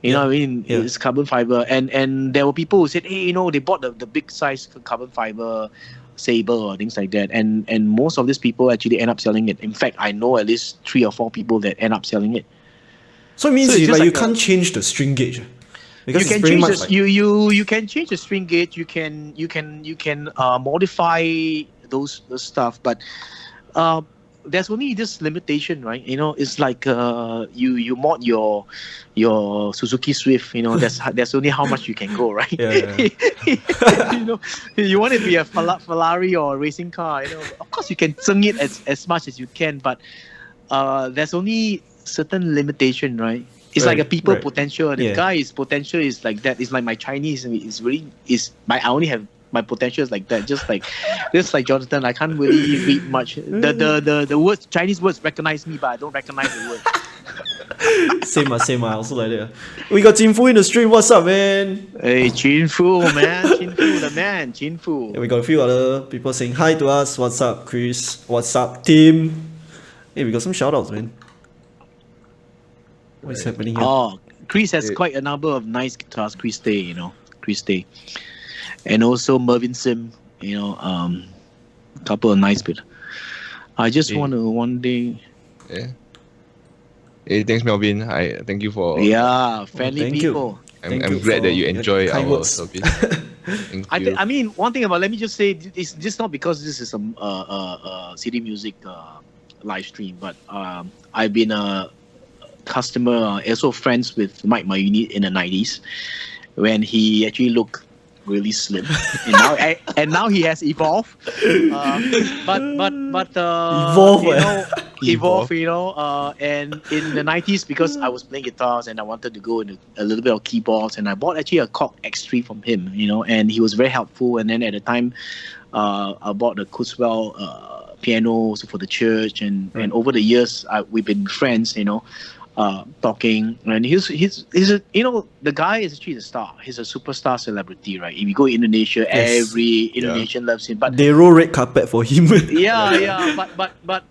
You know what I mean? Yeah. It's carbon fiber, and there were people who said, hey, they bought the big size carbon fiber Saber or things like that, and most of these people actually end up selling it. In fact, I know at least 3 or 4 people that end up selling it. So it means you can't change the string gauge. Because you can it's very change much you can change the string gauge. You can modify those stuff, but there's only this limitation, right? It's like you mod your Suzuki Swift. There's only how much you can go, right? Yeah. You want it to be a Ferrari or a racing car. Of course you can sing it as much as you can, but there's only certain limitation, right? It's like a people potential. The guy's potential is like that. It's like my Chinese I only have my potential is like that. Just like Jonathan, I can't really read much. The words, Chinese words recognize me, but I don't recognize the word. Same. I also like that. We got Jin Fu in the stream. What's up, man? Hey, Jin Fu, man. Jin Fu, the man. Jin Fu. And we got a few other people saying hi to us. What's up, Chris? What's up, Tim? Hey, we got some shoutouts, man. What's happening here? Oh, Chris has Eh. quite a number of nice guitars. Chris Day, Chris Day, and also Mervyn Sim, a couple of nice bit. I just Eh. want to one day, Yeah. Hey, thanks, Melvin. I thank you for. friendly thank you. people. I'm glad that you for your enjoy kind our words. service. Thank you. I mean, one thing about let me just say, it's just not because this is a CD music live stream, but I've been a customer, also friends with Mike Mayuni in the 90s when he actually looked really slim, and now he has evolved. Evolve, Evolve, Evolve. and in the 90s, because I was playing guitars and I wanted to go into a little bit of keyboards, and I bought actually a Korg X3 from him, and he was very helpful. And then at the time, I bought the Kurzweil piano also for the church, and over the years, we've been friends, talking, and he's a, the guy is actually a star. He's a superstar celebrity, right? If you go to Indonesia, Yes. every Indonesian loves him. But They roll red carpet for him. but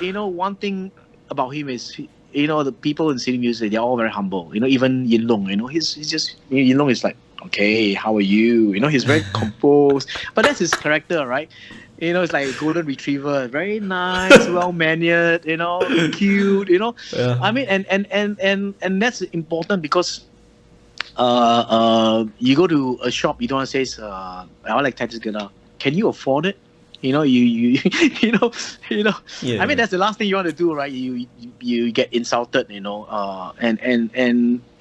one thing about him is the people in city music, they're all very humble. Even Yin Long, he's just Yin Long is like, okay, how are you? He's very composed, but that's his character, right? It's like a golden retriever, very nice, well mannered, cute, Yeah. I mean, and that's important because you go to a shop, you don't want to say I like Texas guitar. Can you afford it? You Yeah. I mean, that's the last thing you want to do, right? You get insulted, and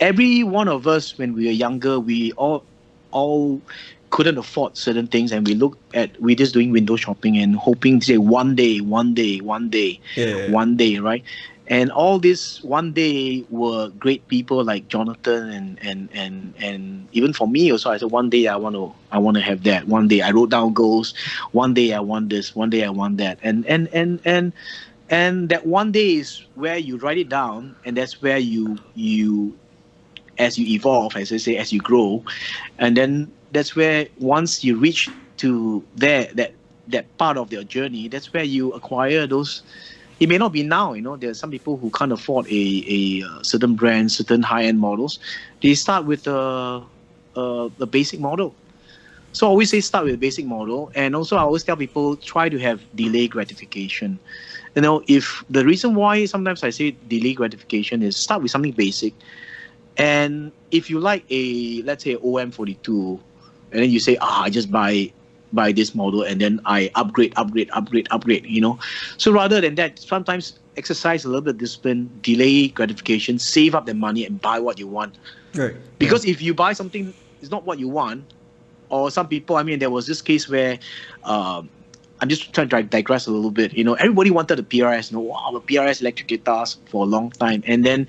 every one of us when we were younger, we all couldn't afford certain things, and we just doing window shopping and hoping to say one day, Yeah. one day, right? And all this one day were great people like Jonathan and even for me also, I said one day I want to have that. One day I wrote down goals. One day I want this. One day I want that. And that one day is where you write it down, and that's where you as you evolve, as I say, as you grow, and then that's where once you reach to that part of your journey, that's where you acquire those. It may not be now, there are some people who can't afford a certain brand, certain high-end models. They start with a basic model. So I always say start with a basic model, and also I always tell people try to have delay gratification. If the reason why sometimes I say delay gratification is start with something basic, and if you like let's say OM42, and then you say, I just buy this model and then I upgrade. So rather than that, sometimes exercise a little bit of discipline, delay gratification, save up the money and buy what you want. Right. Because if you buy something it's not what you want, or some people, I mean, there was this case where I'm just trying to digress a little bit. Everybody wanted the PRS. Wow, the PRS electric guitars for a long time, and then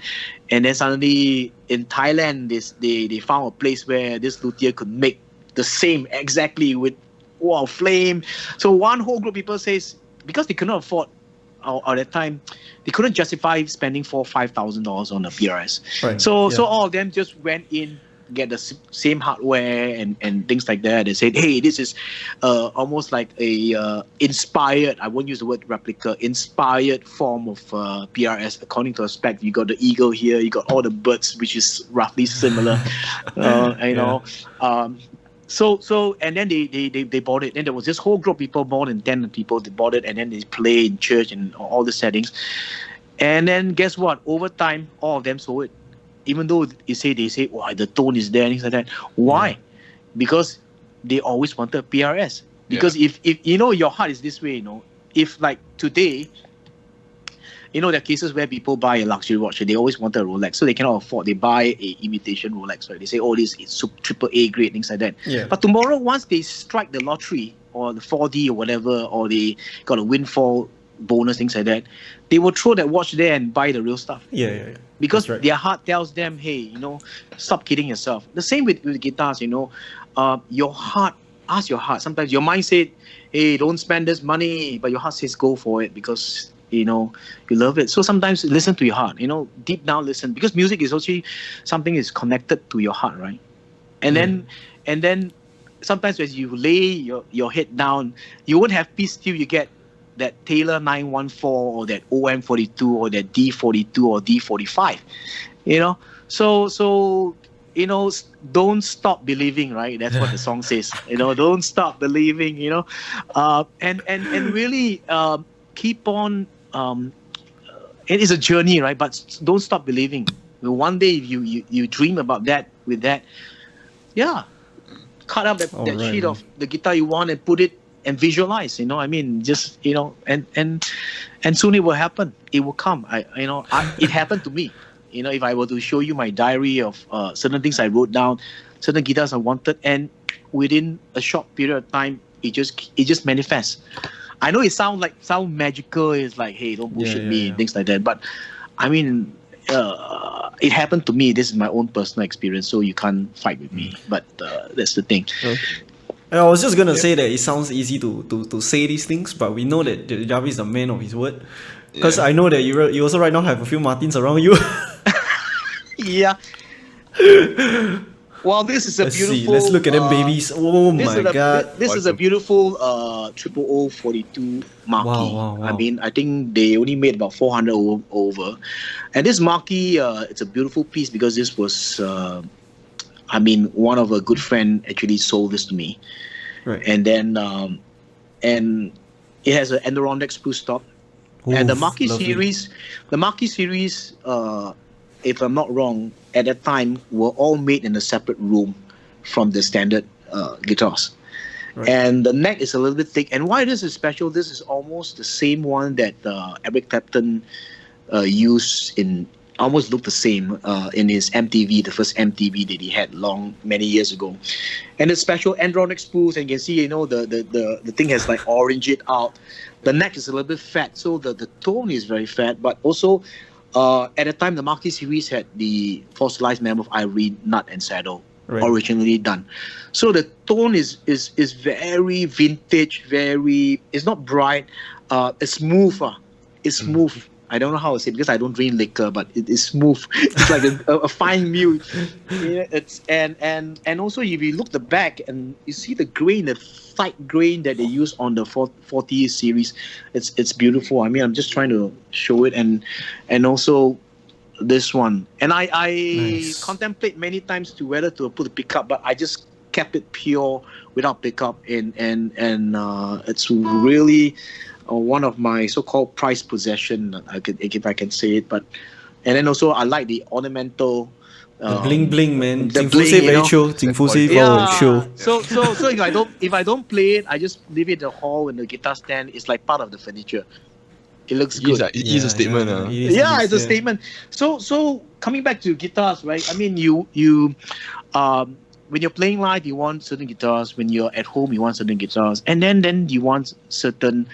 suddenly in Thailand, they found a place where this luthier could make the same exactly with flame. So one whole group of people says because they could not afford. At that time, they couldn't justify spending $4,000-5,000 on a PRS. Right. So all of them just went in, get the same hardware and things like that. They said, hey, this is almost like a inspired, I won't use the word replica, inspired form of PRS according to a spec. You got the eagle here, you got all the birds, which is roughly similar. So and then they bought it. Then there was this whole group of people, more than 10 people, they bought it, and then they play in church and all the settings. And then guess what? Over time, all of them sold it. Even though they say, wow, the tone is there, and things like that. Why? Yeah. Because they always wanted PRS. Because if your heart is this way, if like today, there are cases where people buy a luxury watch, they always wanted a Rolex, so they cannot afford. They buy a imitation Rolex, right? They say, oh, this is triple A grade, things like that. Yeah. But tomorrow, once they strike the lottery or the 4D or whatever, or they got a windfall bonus, things like that, they will throw that watch there and buy the real stuff. Yeah. Because their heart tells them, hey, stop kidding yourself. The same with guitars, your heart, ask your heart. Sometimes your mind said, hey, don't spend this money, but your heart says go for it because you love it. So sometimes listen to your heart, deep down listen, because music is also something is connected to your heart, right? And then sometimes as you lay your head down, you won't have peace till you get that Taylor 914 or that OM42 or that D42 or D45, you know. So you know, don't stop believing, right? That's what the song says. You know, don't stop believing. You know, and really keep on. It is a journey, right? But don't stop believing. One day, if you dream about that with that, yeah, cut up that Alright, sheet man. of the guitar you want and put it and visualize. You know, I mean, just you know, and soon it will happen. It will come. It happened to me. You know, if I were to show you my diary of certain things I wrote down, certain guitars I wanted, and within a short period of time, it just manifests. I know it sound magical. It's like, hey, don't bullshit me and things like that. But I mean, it happened to me. This is my own personal experience, so you can't fight with me. But that's the thing. I was just gonna say that it sounds easy to say these things, but we know that Jarvis is a man of his word. Because I know that you also right now have a few Martins around you. Yeah. Well, this is a Let's beautiful. see. Let's look at them babies. Oh my god. This is a beautiful 0042 marquee. Wow. I mean, I think they only made about 400 over, and this marquee, it's a beautiful piece because this was, I mean, one of a good friend actually sold this to me, Right. and then and it has an Adirondack spruce top, and the marquee lovely. series, if I'm not wrong, at that time were all made in a separate room from the standard guitars. Right. And the neck is a little bit thick. And why this is special, this is almost the same one that Eric Clapton used in, almost looked the same in his MTV, the first MTV that he had many years ago. And it's special Adirondack spruce, and you can see, you know, the thing has like orange it out. The neck is a little bit fat, so the tone is very fat, but also at the time, the Marquee series had the fossilized mammoth ivory nut and saddle originally done. So the tone is very vintage, it's not bright, it's smooth. It's smooth. I don't know how to say it because I don't drink liquor, but it is smooth. It's like a fine meal. Yeah, it's and also if you look the back and you see the grain, the tight grain that they use on the 40 series, it's beautiful. I mean, I'm just trying to show it, and also this one. And I contemplate many times to whether to put a pickup, but I just kept it pure without pickup, and it's really one of my so-called prized possession, if I can say it. But and then also I like the ornamental. The bling, man. The Jingfu say bling, very you know. chill. Jingfu say Yeah. chill. So if I don't play it, I just leave it in the hall in the guitar stand. It's like part of the furniture. It looks good. It is a statement. It's a statement. So coming back to guitars, right? I mean, you when you're playing live, you want certain guitars. When you're at home, you want certain guitars, and then you want certain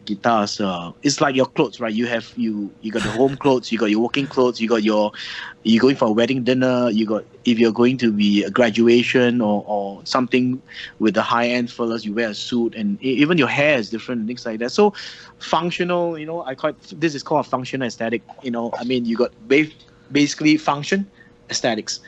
guitars. It's like your clothes, right? You got the home clothes, you got your working clothes, you going for a wedding dinner, if you're going to be a graduation or something with the high end fellas, you wear a suit, and even your hair is different and things like that. So functional, you know, this is called a functional aesthetic. You know, I mean, you got basically function aesthetics,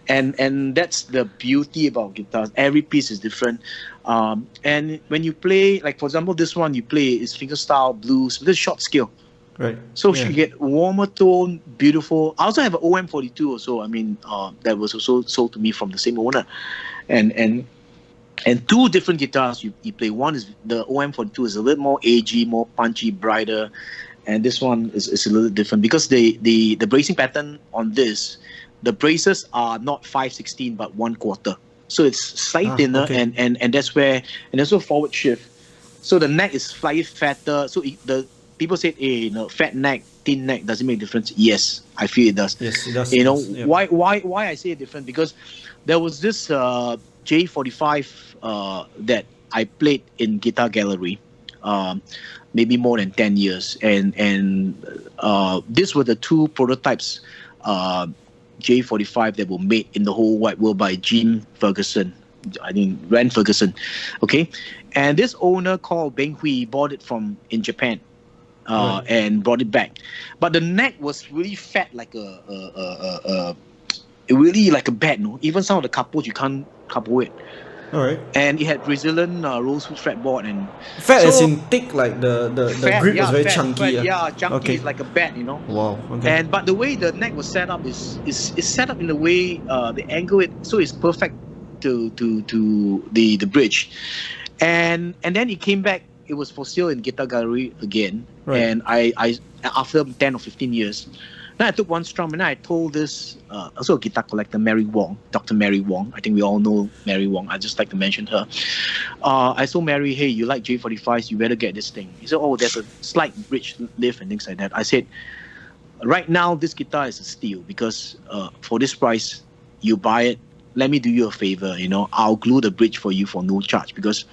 and that's the beauty about guitars. Every piece is different, and when you play, like for example, this one you play is fingerstyle blues with a short scale, right? So you get warmer tone, beautiful. I also have an OM42 also. I mean, that was also sold to me from the same owner, and two different guitars you play. One is the OM42 is a little more agey, more punchy, brighter, and this one is a little different because the bracing pattern on this. The braces are not 5/16 but 1/4, so it's slightly thinner, and that's where, and also forward shift. So the neck is slightly fatter. So the people say, hey, fat neck, thin neck, does it make a difference? Yes, I feel it does. Yes, it does. You know why I say it different, because there was this J45 that I played in Guitar Gallery, maybe more than 10 years, and these were the two prototypes. J45 that were made in the whole wide world by Jim Ferguson. I mean, Ren Ferguson. Okay. And this owner called Beng Hui bought it in Japan and brought it back. But the neck was really fat, like really like a bat. No? Even some of the couples you can't couple it. All right. and it had Brazilian rosewood fretboard and Fat as so in thick, like the fat, grip was yeah, very fat, chunky. yeah, chunky. Okay. It's like a bat, you know. Wow. Okay. And but the way the neck was set up is set up in the way they angle it, so it's perfect to the bridge. And then it came back. It was for sale in Guitar Gallery again. Right. And I after 10 or 15 years, then I took one strum and I told this also a guitar collector, Mary Wong, Dr. Mary Wong. I think we all know Mary Wong. I just like to mention her. I told Mary, hey, you like J45s, you better get this thing. He said, oh, there's a slight bridge lift and things like that. I said, right now this guitar is a steal because for this price, you buy it. Let me do you a favor, you know, I'll glue the bridge for you for no charge because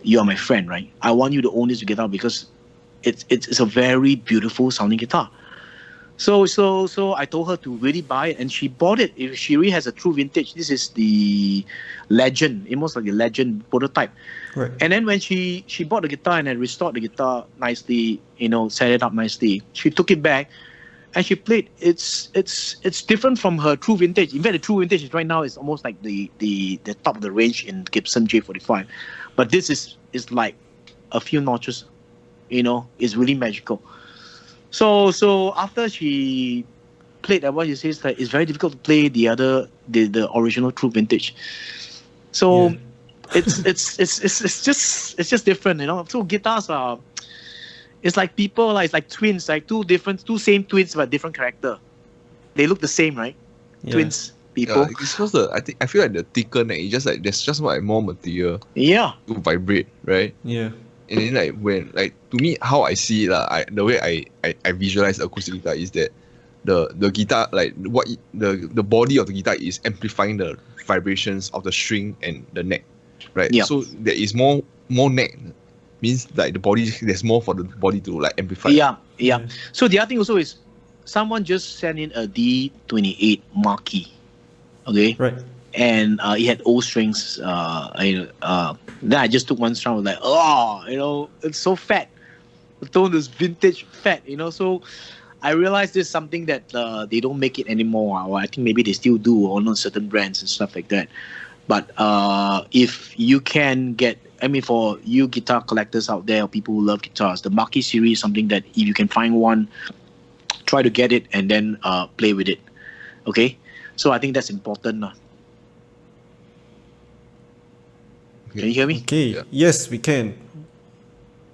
you are my friend, right? I want you to own this guitar because it's a very beautiful sounding guitar. So I told her to really buy it, and she bought it. If she really has a true vintage, this is the Legend, almost like the Legend prototype. Right. And then when she bought the guitar and then restored the guitar nicely, you know, set it up nicely, she took it back and she played. It's different from her true vintage. In fact, the true vintage is right now is almost like the top of the range in Gibson J45, but this is like a few notches. You know, it's really magical. So after she played that one, she says that it's very difficult to play the original true vintage. So Yeah. it's just different, you know. So guitars are, it's like people, like it's like twins, like two same twins but different character. They look the same, right? Yeah. Twins people. It's because I feel like the thicker neck, it's just like there's just like more material Yeah. to vibrate, right? Yeah. And then like when like to me how I see it the way I visualize acoustic guitar is that the guitar like the body of the guitar is amplifying the vibrations of the string and the neck, right? Yeah. So there is more neck means like the body, there's more for the body to like amplify. Yeah. Yeah. So the other thing also is someone just sent in a D28 Marquee, okay? Right. And it had O strings. Then I just took one strum. I was like, oh, you know, it's so fat. The tone is vintage fat, you know. So I realized this is something that they don't make it anymore. Or I think maybe they still do on certain brands and stuff like that. But if you can get, I mean, for you guitar collectors out there or people who love guitars, the Marquee series is something that if you can find one, try to get it and then play with it. Okay? So I think that's important. Can you hear me? Okay. Yeah. Yes, we can.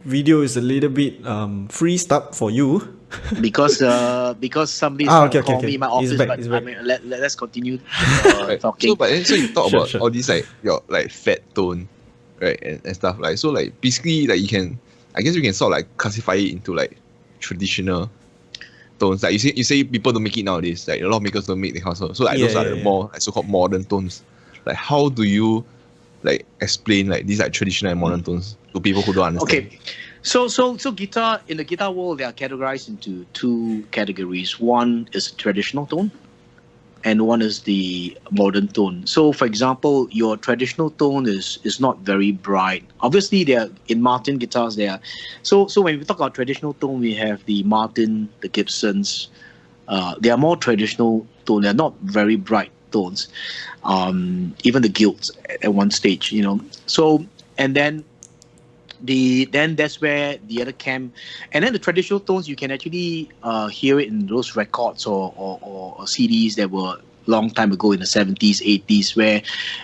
Video is a little bit freezed up for you. Because somebody's trying to call me in my It's office. back, But it's I back. mean, let's continue Right. talking. So you talk Sure, about sure. all these like your like fat tone, right, and stuff like so like basically like I guess we can sort of like classify it into like traditional tones. Like you say people don't make it nowadays. Like a lot of makers don't make the kind of so like Yeah, those are yeah, the yeah. more like so-called modern tones. Like how do you like explain like these like traditional and modern tones to people who don't understand? Okay, so guitar, in the guitar world, they are categorized into two categories. One is traditional tone, and one is the modern tone. So, for example, your traditional tone is not very bright. Obviously, they are in Martin guitars. They are so when we talk about traditional tone, we have the Martin, the Gibsons. They are more traditional tone. They are not very bright tones. Even the Guilds at one stage, you know. So and then that's where the other camp, and then the traditional tones you can actually hear it in those records or CDs that were long time ago in the 70s, 80s,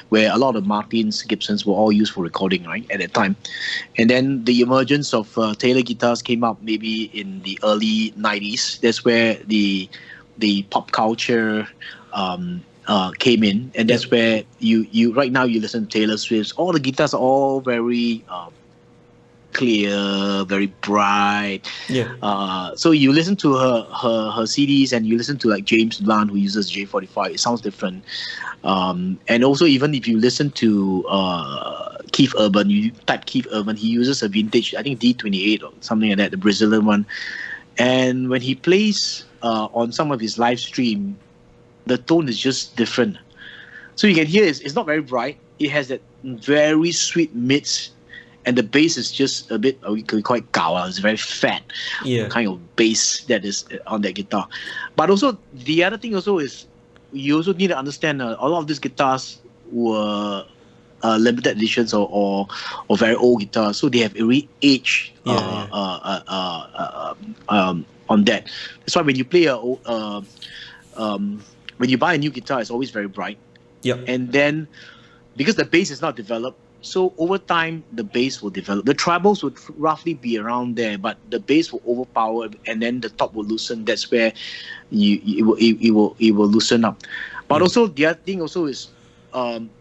where a lot of Martins, Gibsons were all used for recording, right, at that time. And then the emergence of Taylor guitars came up maybe in the early 90s. That's where the pop culture came in, and that's where you right now you listen to Taylor Swift. All the guitars are all very clear, very bright. Yeah. So you listen to her CDs and you listen to like James Blunt who uses J45. It sounds different. And also even if you listen to Keith Urban, you type Keith Urban, he uses a vintage, I think D28 or something like that, the Brazilian one. And when he plays on some of his live stream, the tone is just different. So you can hear it's not very bright. It has that very sweet mids, and the bass is just a bit, we could call it gao. It's very fat Yeah. kind of bass that is on that guitar. But also the other thing also is you also need to understand a lot of these guitars were limited editions or very old guitars, so they have already aged on that. That's why when you play when you buy a new guitar, it's always very bright. Yep. And then because the bass is not developed, so over time the bass will develop. The trebles would roughly be around there, but the bass will overpower, and then the top will loosen. That's where it will loosen up. But also the other thing also is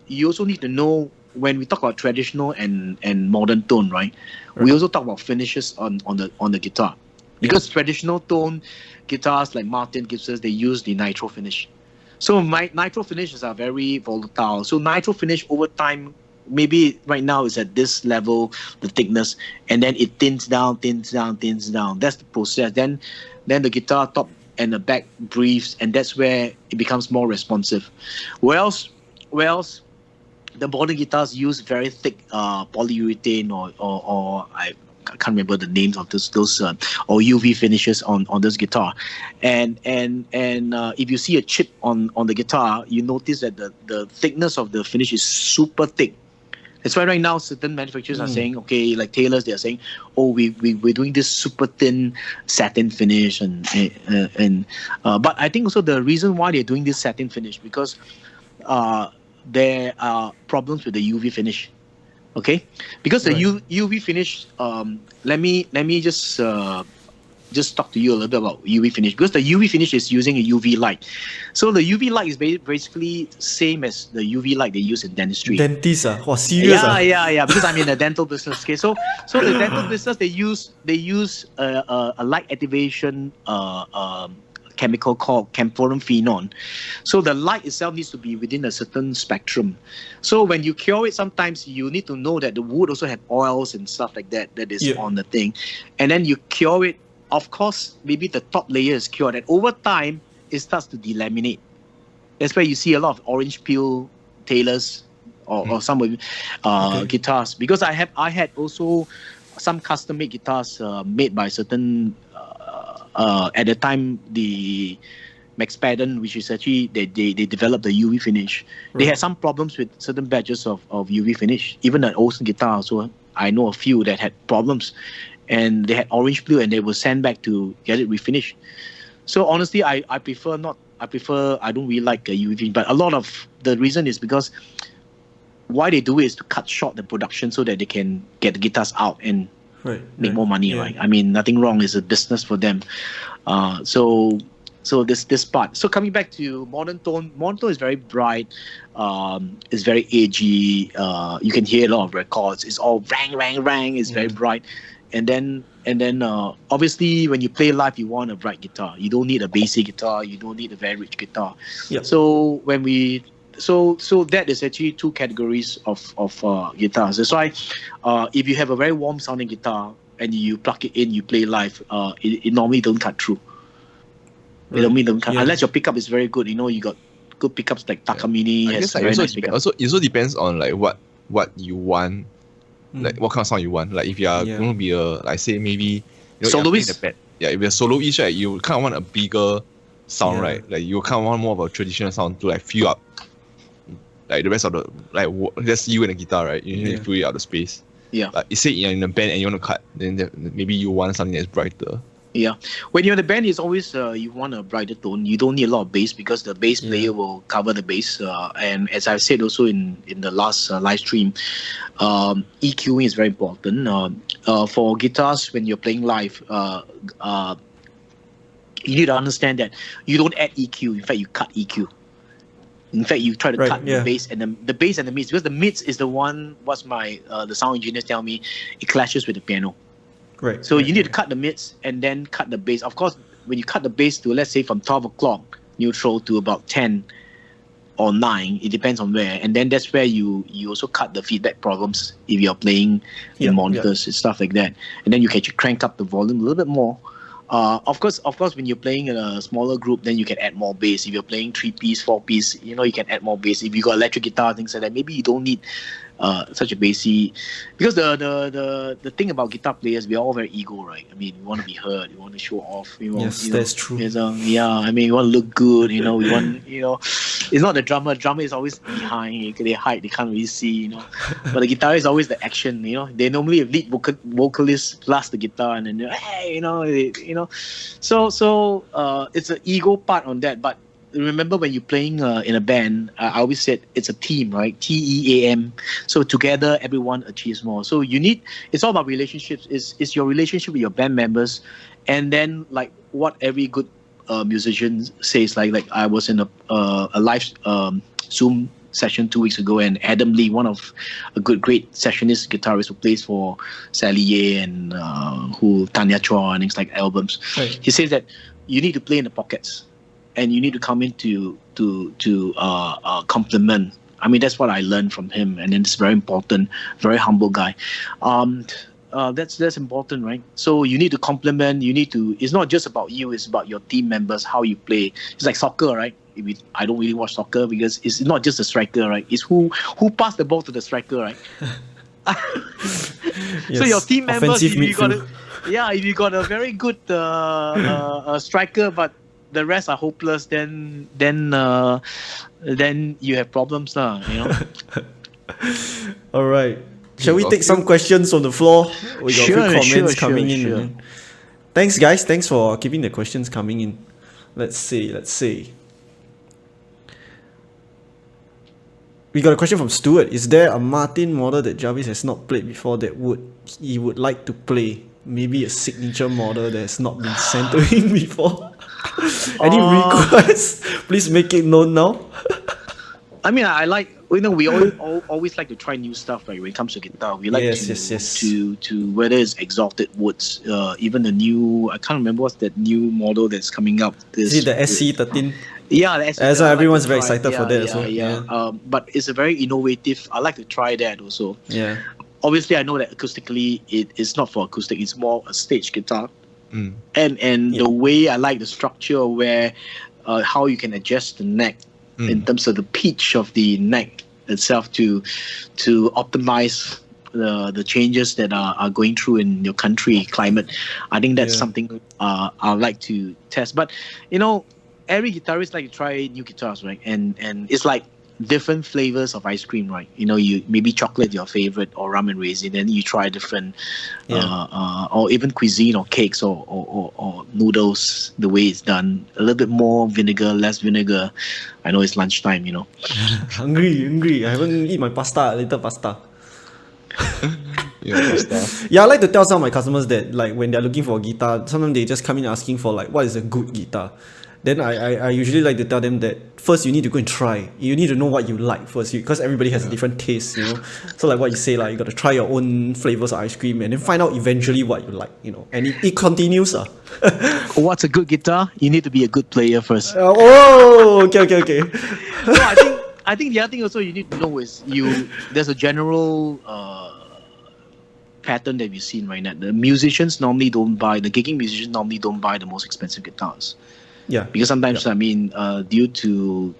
you also need to know when we talk about traditional and modern tone, right? We also talk about finishes on the guitar, because traditional tone guitars like Martin, Gibson, they use the nitro finish. So my nitro finishes are very volatile. So nitro finish over time, maybe right now is at this level, the thickness, and then it thins down. That's the process. Then the guitar top and the back breathes, and that's where it becomes more responsive. Whereas the modern guitars use very thick polyurethane or I can't remember the names of those or UV finishes on this guitar, and if you see a chip on the guitar, you notice that the thickness of the finish is super thick. That's why right now certain manufacturers are saying, okay, like Taylor's, they are saying, oh, we're doing this super thin satin finish, but I think also the reason why they're doing this satin finish because there are problems with the UV finish. Okay, because the UV finish. Let me just talk to you a little bit about UV finish, because the UV finish is using a UV light. So the UV light is basically same as the UV light they use in dentistry. Dentist serious Yeah. Because I'm in the dental business. Okay, so the dental business they use a light activation chemical called camphoramphenol. So the light itself needs to be within a certain spectrum. So when you cure it, sometimes you need to know that the wood also have oils and stuff like that is on the thing. And then you cure it. Of course, maybe the top layer is cured, and over time it starts to delaminate. That's where you see a lot of orange peel Taylors or some guitars. Because I had also some custom made guitars made by certain at the time the Max Padden, which is actually they developed the UV finish. They had some problems with certain batches of UV finish. Even an Olsen guitar, so I know a few that had problems, and they had orange blue, and they were sent back to get it refinished. So honestly, I don't really like a UV, but a lot of the reason is because why they do it is to cut short the production so that they can get the guitars out and make more money, right? I mean, nothing wrong. It's a business for them. So this part. So coming back to modern tone is very bright. It's very edgy. You can hear a lot of records. It's all rang. It's very bright. And then obviously when you play live, you want a bright guitar. You don't need a bassy guitar. You don't need a very rich guitar. Yep. So when we so that is actually two categories of guitars. That's why if you have a very warm sounding guitar and you plug it in, you play live, it normally don't cut through. It normally don't cut unless your pickup is very good. You know, you got good pickups like Takamine has very nice pickup. Also, it also depends on like what you want, like what kind of sound you want. Like if you are going to be like say maybe soloist. If you're soloist, right, you kind of want a bigger sound, right? Like you kind of want more of a traditional sound to like fill up. Like the rest of the just you and the guitar, right? You need to fill it out the space. Yeah. But you say you're in a band and you want to cut, then maybe you want something that's brighter. Yeah. When you're in a band, it's always you want a brighter tone. You don't need a lot of bass because the bass player will cover the bass. And as I said also in the last live stream, EQing is very important. For guitars, when you're playing live, you need to understand that you don't add EQ. In fact, you cut EQ. In fact, you try to cut the bass and the bass and the mids, because the mids is the one. What's my the sound engineers tell me, it clashes with the piano. Right. So you need to cut the mids and then cut the bass. Of course, when you cut the bass to, let's say, from 12 o'clock neutral to about 10 or 9, it depends on where. And then that's where you also cut the feedback problems if you're playing in monitors and stuff like that. And then you can crank up the volume a little bit more. Of course, when you're playing in a smaller group, then you can add more bass. If you're playing 3-piece, 4-piece, you can add more bass. If you got electric guitar, things like that, maybe you don't need such a bassy, because the thing about guitar players, we're all very ego, right? I mean, we want to be heard, we want to show off. Yes, that's true. Yeah, I mean, we want to look good. We want, it's not the drummer. Drummer is always behind. They hide. They can't really see. But the guitar is always the action. They normally have lead vocalist plus the guitar, and then hey, So it's an ego part on that, but. Remember when you're playing in a band, I always said it's a team, right? TEAM. So together, everyone achieves more. So it's all about relationships. It's your relationship with your band members. And then like what every good musician says, like I was in a live Zoom session 2 weeks ago, and Adam Lee, one of a great sessionist guitarist who plays for Sally Ye and who Tanya Chua and things like albums. Right. He says that you need to play in the pockets. And you need to come in to compliment. I mean, that's what I learned from him, and it's very important. Very humble guy. That's important, right? So you need to compliment. It's not just about you. It's about your team members, how you play. It's like soccer, right? I don't really watch soccer because it's not just the striker, right? It's who passed the ball to the striker, right? Yes, so your team members, offensive if you got a very good striker, but the rest are hopeless, then you have problems, All right. Shall we take some questions from the floor? We got a few comments coming in. Sure. Thanks, guys. Thanks for keeping the questions coming in. Let's see. We got a question from Stuart. Is there a Martin model that Jarvis has not played before that he would like to play? Maybe a signature model that has not been sent to him before? Any requests? Please make it known now. I mean, I like, we always like to try new stuff, right? When it comes to guitar, we like to whether it's exalted woods, even the new, I can't remember what's that new model that's coming up. Is it the SC13? Yeah, the SC13. That's why everyone's very excited for that as well. Yeah. But it's a very innovative. I like to try that also. Yeah. Obviously, I know that acoustically, it's not for acoustic. It's more a stage guitar. And the way I like the structure where how you can adjust the neck in terms of the pitch of the neck itself to optimize the changes that are going through in your country climate. I think that's something I like to test. But every guitarist like to try new guitars, right? And it's like different flavors of ice cream, right? You maybe chocolate your favorite, or rum and raisin, then you try different or even cuisine or cakes or noodles, the way it's done, a little bit more vinegar, less vinegar. I know it's lunchtime. Hungry. I haven't eaten my pasta. Later pasta. Pasta. Yeah, I like to tell some of my customers that like when they're looking for a guitar, sometimes they just come in asking for like what is a good guitar. Then I usually like to tell them that first you need to go and try. You need to know what you like first, because everybody has a different taste, So like what you say, like you got to try your own flavors of ice cream and then find out eventually what you like, And it continues. What's a good guitar? You need to be a good player first. Okay. No, I think the other thing also you need to know is there's a general pattern that we've seen right now. The musicians normally don't buy, the gigging musicians normally don't buy the most expensive guitars. Yeah. Because sometimes, I mean, due to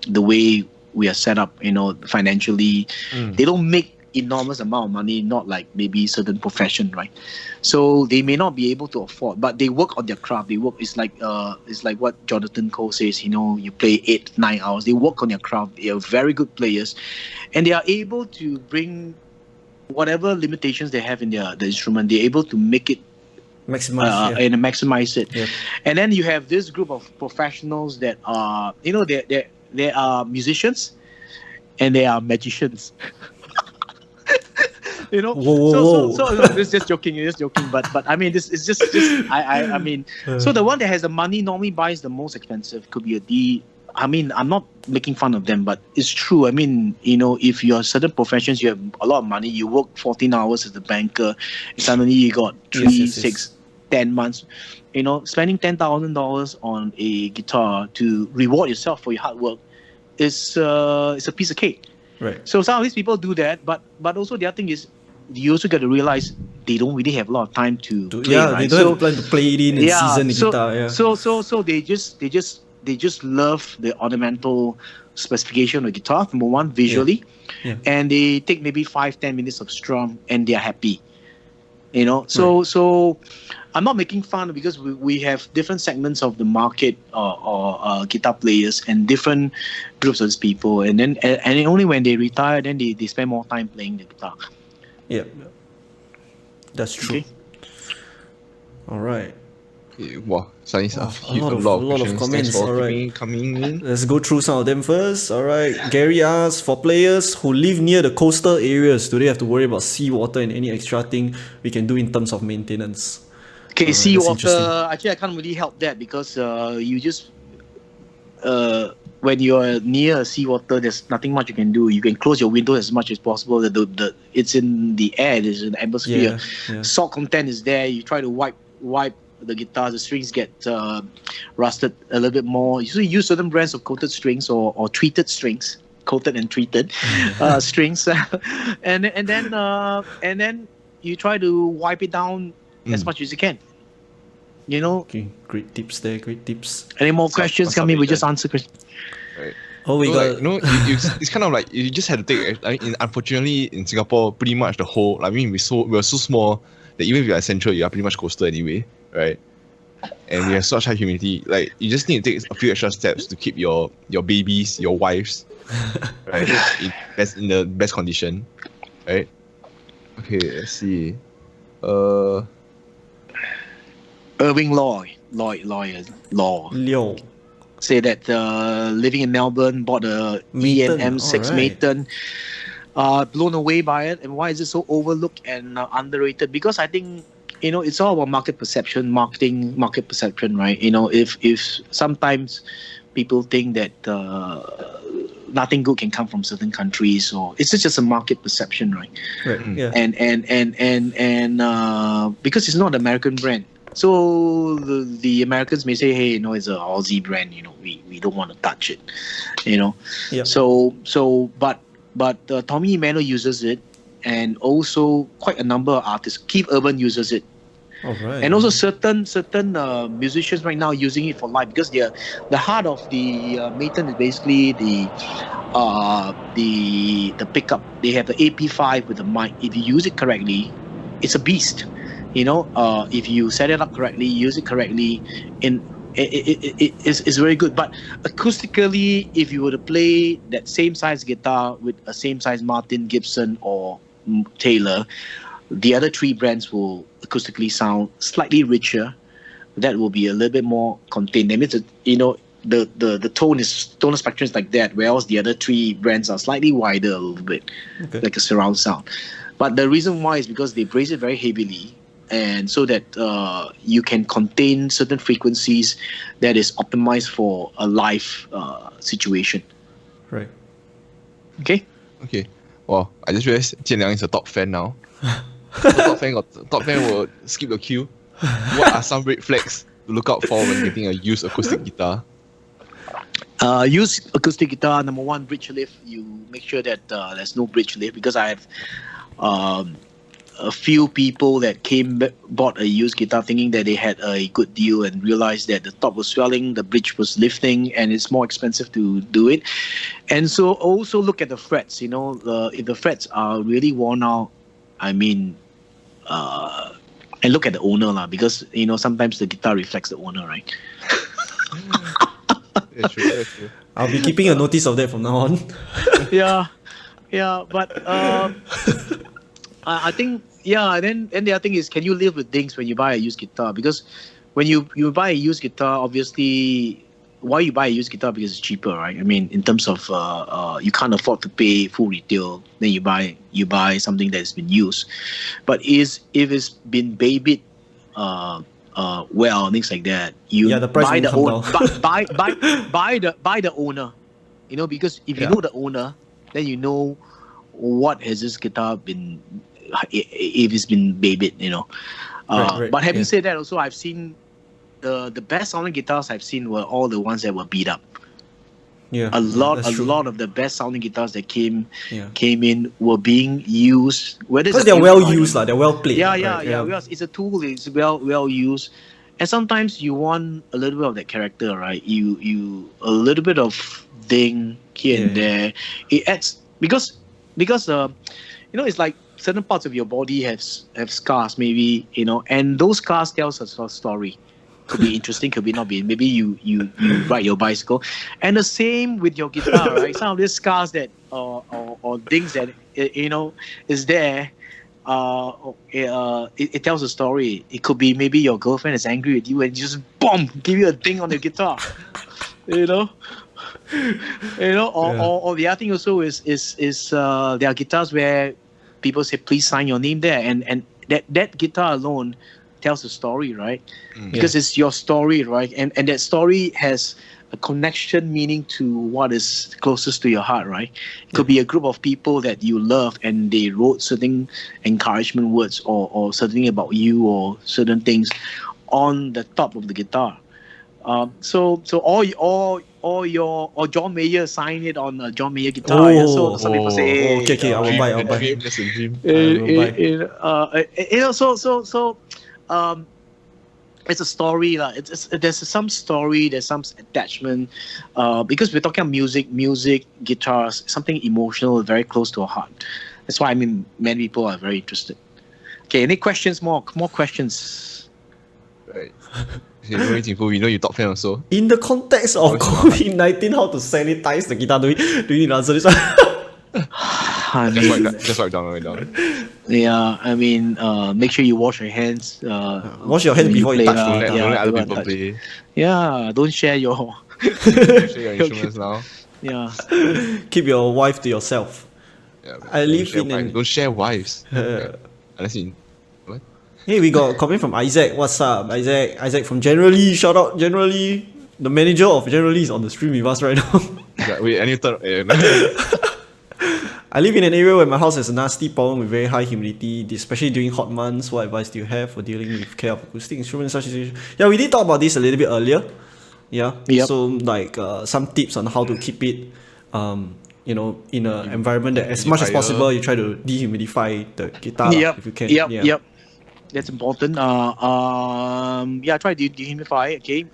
the way we are set up, financially, they don't make enormous amount of money, not like maybe certain profession, right? So they may not be able to afford, but they work on their craft. It's like what Jonathan Cole says, you play 8-9 hours. They work on their craft. They are very good players, and they are able to bring whatever limitations they have in the instrument. They're able to make it and maximize it. Yep. And then you have this group of professionals that are, they are musicians and they are magicians. Whoa. So this is just joking, but I mean, this is just I mean, so the one that has the money normally buys the most expensive. Could be a D. I mean, I'm not making fun of them, but it's true. I mean, if you're certain professions, you have a lot of money, you work 14 hours as a banker, suddenly you got 6, 10 months, spending $10,000 on a guitar to reward yourself for your hard work is a piece of cake. Right. So some of these people do that, but also the other thing is, you also got to realize they don't really have a lot of time to play. Yeah, right? they don't have plan to play it in and season the guitar. Yeah. So they just love the ornamental specification of the guitar, number one, visually, Yeah. and they take maybe 5-10 minutes of strum and they're happy. So I'm not making fun because we have different segments of the market or guitar players and different groups of people, and then and only when they retire, then they spend more time playing the guitar. Yeah. That's true. Okay. All right. Okay, wow, suddenly a lot of questions. comments, Thanks for alright. coming in. Let's go through some of them first. All right. Gary asks, for players who live near the coastal areas, do they have to worry about seawater and any extra thing we can do in terms of maintenance? Okay, that's seawater. interesting. Actually, I can't really help that because you just when you're near seawater, there's nothing much you can do. You can close your window as much as possible. It's in the air, it's in the atmosphere. Yeah. Salt content is there. You try to wipe the guitar, the strings get rusted a little bit more. You use certain brands of coated strings or treated strings, coated and treated strings, and then you try to wipe it down as much as you can. Okay, great tips there. Great tips. Any more questions what's up, coming? We Ethan? just answer questions. Right. Oh, we So, got. like, it's kind of like you just had to take. Unfortunately, in Singapore, pretty much the whole. I mean, we're so small that even if you are central, you are pretty much coastal anyway, right? And we have such high humidity. Like, you just need to take a few extra steps to keep your babies, your wives, right, in the best condition, right? Okay, let's see. Irving Law Leo. say that living in Melbourne, bought a Maton, EM6 alright. Maton. Blown away by it. And why is it so overlooked and underrated? Because I think it's all about market perception, market perception, right? If sometimes people think that nothing good can come from certain countries, or it's just a market perception, right? Right. Yeah. And because it's not an American brand, so the Americans may say, hey, it's an Aussie brand, we don't want to touch it, Yeah. So but Tommy Emmanuel uses it, and also quite a number of artists. Keith Urban uses it, All right. and also certain musicians right now using it for live, because the heart of the Maton is basically the pickup. They have the AP5 with the mic. If you use it correctly, it's a beast. If you set it up correctly, use it correctly, it's very good. But acoustically, if you were to play that same size guitar with a same size Martin, Gibson, or Taylor, the other three brands will acoustically sound slightly richer. That will be a little bit more contained. That means the tonal spectrum is like that, whereas the other three brands are slightly wider a little bit, like a surround sound. But the reason why is because they brace it very heavily, and so that you can contain certain frequencies that is optimized for a live situation. Right. Okay. Okay. Wow, I just realized Jian Liang is a top fan now. So top fan will skip the queue. What are some red flags to look out for when getting a used acoustic guitar? Use acoustic guitar. Number one, bridge lift. You make sure that there's no bridge lift, because I have a few people that bought a used guitar thinking that they had a good deal and realized that the top was swelling, the bridge was lifting, and it's more expensive to do it. And so also look at the frets. If the frets are really worn out, and look at the owner, because sometimes the guitar reflects the owner, right? That's true. I'll be keeping a notice of that from now on. yeah, but I think and then the other thing is, can you live with things when you buy a used guitar? Because when you buy a used guitar, obviously, why you buy a used guitar? Because it's cheaper, right? I mean, in terms of you can't afford to pay full retail, then you buy something that's been used. But if it's been babied well, things like that, you The price buy won't the come own, down. buy the owner, because if you know the owner, then you know what has this guitar been, if it's been babied, Right, But having yeah. said that, also I've seen the best sounding guitars I've seen were all the ones that were beat up. Yeah. A lot that's true. of the best sounding guitars that came Yeah. in were being used, whether it's Because a they're well paper or used, they're well played. yeah, right? Because it's a tool. It's well used, and sometimes you want a little bit of that character, right? You a little bit of ding here and there. It adds because it's like certain parts of your body have scars, maybe, and those scars tells us a story. Could be interesting, could be not be. Maybe you ride your bicycle, and the same with your guitar, right? Some of these scars that or things that is there. It tells a story. It could be maybe your girlfriend is angry with you and just boom, give you a ding on the guitar. Or the other thing also is there are guitars where people say please sign your name there, and that guitar alone tells a story, right? Because it's your story, right? And that story has a connection, meaning to what is closest to your heart, right? It could be a group of people that you love and they wrote certain encouragement words or something about you or certain things on the top of the guitar. So or John Mayer sign it on a John Mayer guitar. So some people say, hey, okay, I will buy. That's a dream. It's a story, there's some story, there's some attachment, because we're talking about music, guitars, something emotional, very close to our heart. That's why many people are very interested. Okay, any questions? More questions. Right. We know you top fan also. In the context of COVID-19, how to sanitize the guitar? Do you need to answer this one? Just write down. Yeah, make sure you wash your hands. Wash your hands before you touch. Don't let other people play. Yeah, don't share your instruments now. Yeah. Keep your wife to yourself. Yeah, I live in don't share wives. Unless you. What? Hey, we got a comment from Isaac. What's up, Isaac? Isaac from Generally. Shout out Generally. The manager of Generally is on the stream with us right now. Yeah, wait, I need to turn. I live in an area where my house has a nasty problem with very high humidity, especially during hot months. What advice do you have for dealing with care of acoustic instruments such as? Yeah, we did talk about this a little bit earlier. Yeah. Yep. So some tips on how to keep it, in an environment that as much as possible you try to dehumidify the guitar if you can. Yep. That's important. Try to dehumidify. Okay.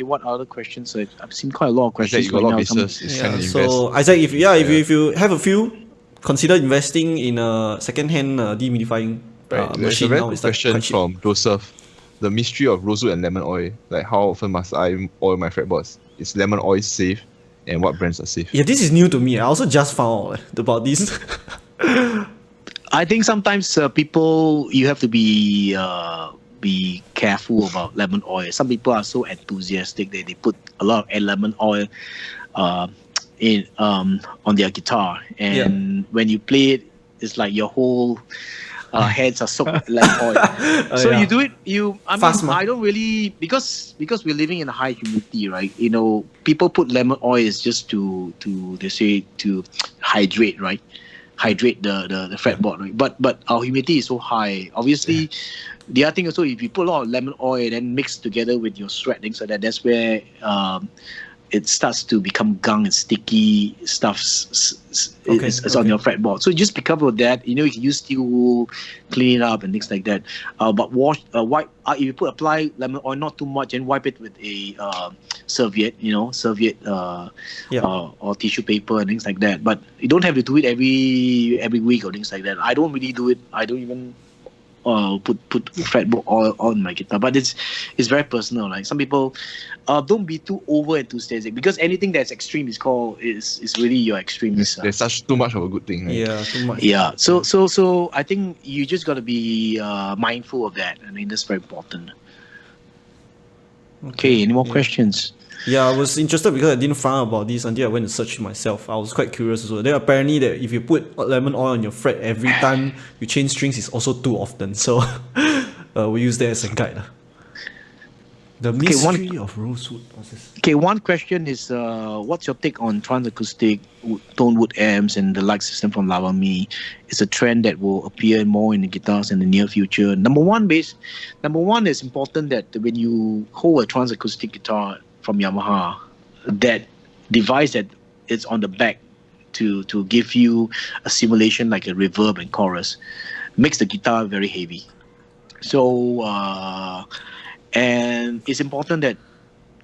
What other questions? I've seen quite a lot of questions. You got a lot of business. So Isaac, if you have a few, consider investing in a second-hand dehumidifying There's machine. a very Now good it's question from Joseph. The mystery of rosewood and lemon oil. Like, how often must I oil my fretboards? Is lemon oil safe? And what brands are safe? Yeah, this is new to me. I also just found out about this. I think sometimes people, you have to be careful about lemon oil. Some people are so enthusiastic that they put a lot of lemon oil on their guitar, and when you play it, it's like your whole hands are soaked with lemon oil. So you do it. I don't really, because we're living in a high humidity, right? People put lemon oil is just to they say to hydrate, right? Hydrate the fretboard, right? But our humidity is so high. Obviously, the other thing also, if you put a lot of lemon oil and then mix together with your sweat, things like that, that's where it starts to become gunk and sticky stuff is on your fretboard. So just be careful with that. You can use steel wool, clean it up and things like that. But wipe. If you apply lemon oil, not too much, and wipe it with a serviette, or tissue paper and things like that. But you don't have to do it every week or things like that. I don't really do it. I don't even put fretboard oil on my guitar, but it's very personal. Like some people don't be too over enthusiastic, because anything that's extreme is really your extreme. There's too much of a good thing, right? Yeah, too much. Yeah, so I think you just got to be mindful of that. That's very important. Okay, any more questions? Yeah, I was interested because I didn't find out about this until I went to search myself. I was quite curious as well. Then apparently that if you put lemon oil on your fret every time you change strings, it's also too often. So we use that as a guide. The mystery of rosewood. What's this? Okay, one question is, what's your take on transacoustic tone wood amps and the like system from Lavami? It's a trend that will appear more in the guitars in the near future. Number one, is important that when you hold a transacoustic guitar from Yamaha, that device that it's on the back to give you a simulation like a reverb and chorus makes the guitar very heavy. So and it's important that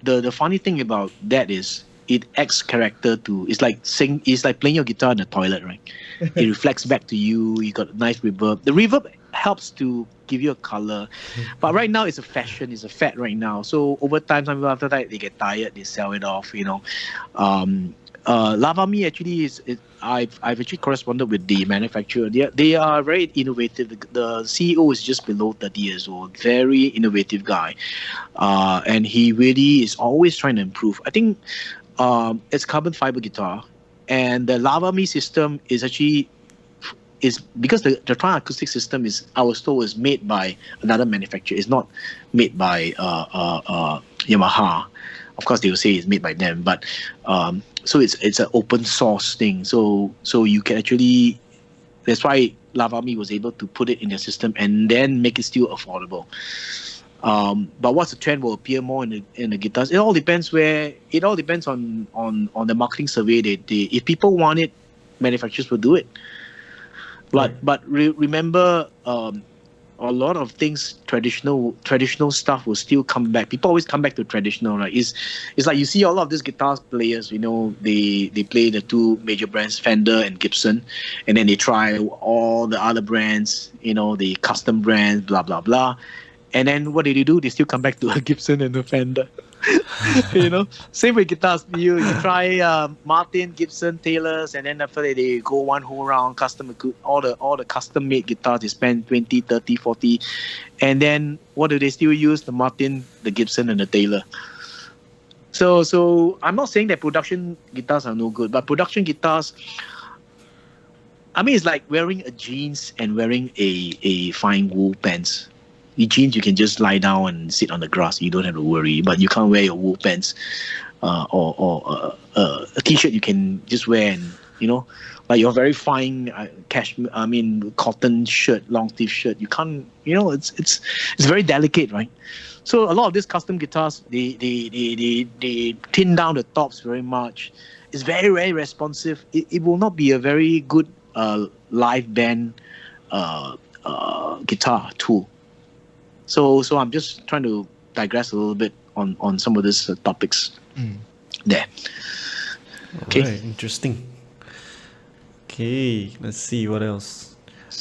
the funny thing about that is it adds character to. It's like playing your guitar in the toilet, right? It reflects back to you. You got a nice reverb. The reverb helps to give you a color, but right now it's a fashion. It's a fad right now. So over time, some people after that they get tired. They sell it off. Lavami actually I've actually corresponded with the manufacturer. They are very innovative. The CEO is just below 30 years old. Very innovative guy, and he really is always trying to improve. I think it's carbon fiber guitar, and the Lavami system is actually because the Triumph acoustic system is made by another manufacturer. It's not made by Yamaha. Of course, they will say it's made by them, but so it's an open source thing. So you can actually, that's why Lavami was able to put it in their system and then make it still affordable. But what's the trend will appear more in the guitars? It all depends on the marketing survey. If people want it, manufacturers will do it. But remember, a lot of things, traditional stuff will still come back. People always come back to traditional, right? It's like you see a lot of these guitar players, they play the two major brands, Fender and Gibson, and then they try all the other brands, the custom brands, blah blah blah, and then what do? They still come back to a Gibson and a Fender. Same with guitars. You try Martin, Gibson, Taylors, and then after that they go one whole round all the custom made guitars. They spend 20, 30, 40, and then what do they still use? The Martin, the Gibson, and the Taylor. So I'm not saying that production guitars are no good, but production guitars, I mean, it's like wearing a jeans and wearing a fine wool pants. The jeans, you can just lie down and sit on the grass. You don't have to worry. But you can't wear your wool pants or a t-shirt you can just wear and, like your very fine cotton shirt, long sleeve shirt. You can't, it's very delicate, right? So a lot of these custom guitars, they thin down the tops very much. It's very, very responsive. It will not be a very good live band guitar tool. So I'm just trying to digress a little bit on some of these topics there. Okay. Alright, interesting. Okay, let's see what else.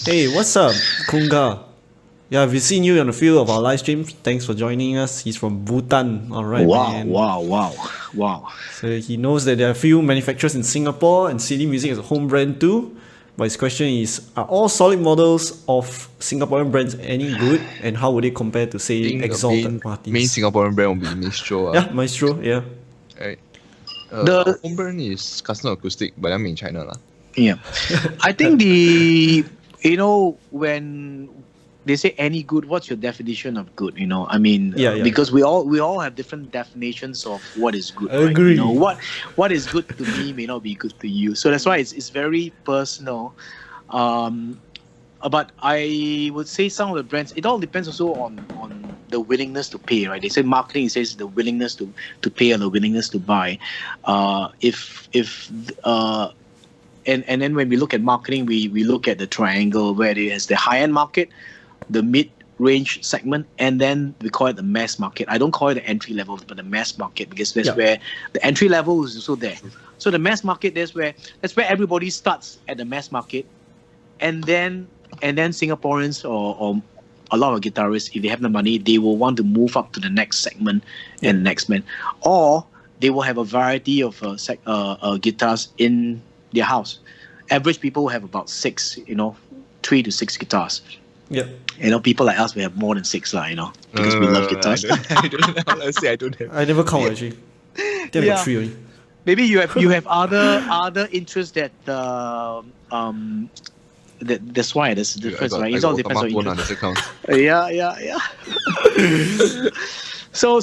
Hey, what's up, Kunga? Yeah, we've seen you on a few of our live streams. Thanks for joining us. He's from Bhutan. Alright, man. Wow. So he knows that there are a few manufacturers in Singapore and CD Music is a home brand too. But his question is, are all solid models of Singaporean brands any good? And how would they compare to, say, Exalted Martins? Main Singaporean brand will be Maestro. Yeah, Maestro, yeah. Right. The home brand is Custom Acoustic, but I'm in China. Yeah. I think when they say any good, what's your definition of good? Because we all have different definitions of what is good. I agree. Right? What is good to me may not be good to you. So that's why it's very personal. But I would say some of the brands, it all depends also on the willingness to pay, right? They say marketing, it says the willingness to pay or the willingness to buy. And then when we look at marketing, we look at the triangle where it has the high-end market, the mid-range segment, and then we call it the mass market. I don't call it the entry level, but the mass market, because that's where the entry level is also there. So the mass market, that's where everybody starts at the mass market, and then Singaporeans or a lot of guitarists, if they have the money, they will want to move up to the next segment and the next man, or they will have a variety of guitars in their house. Average people will have about 6, 3 to 6 guitars. Yeah. People like us, we have more than 6, because we love guitars. I don't have. I never count actually. I think I got 3 only. Maybe you have other interests that that's why there's a difference, right? It all depends on interest. Yeah. So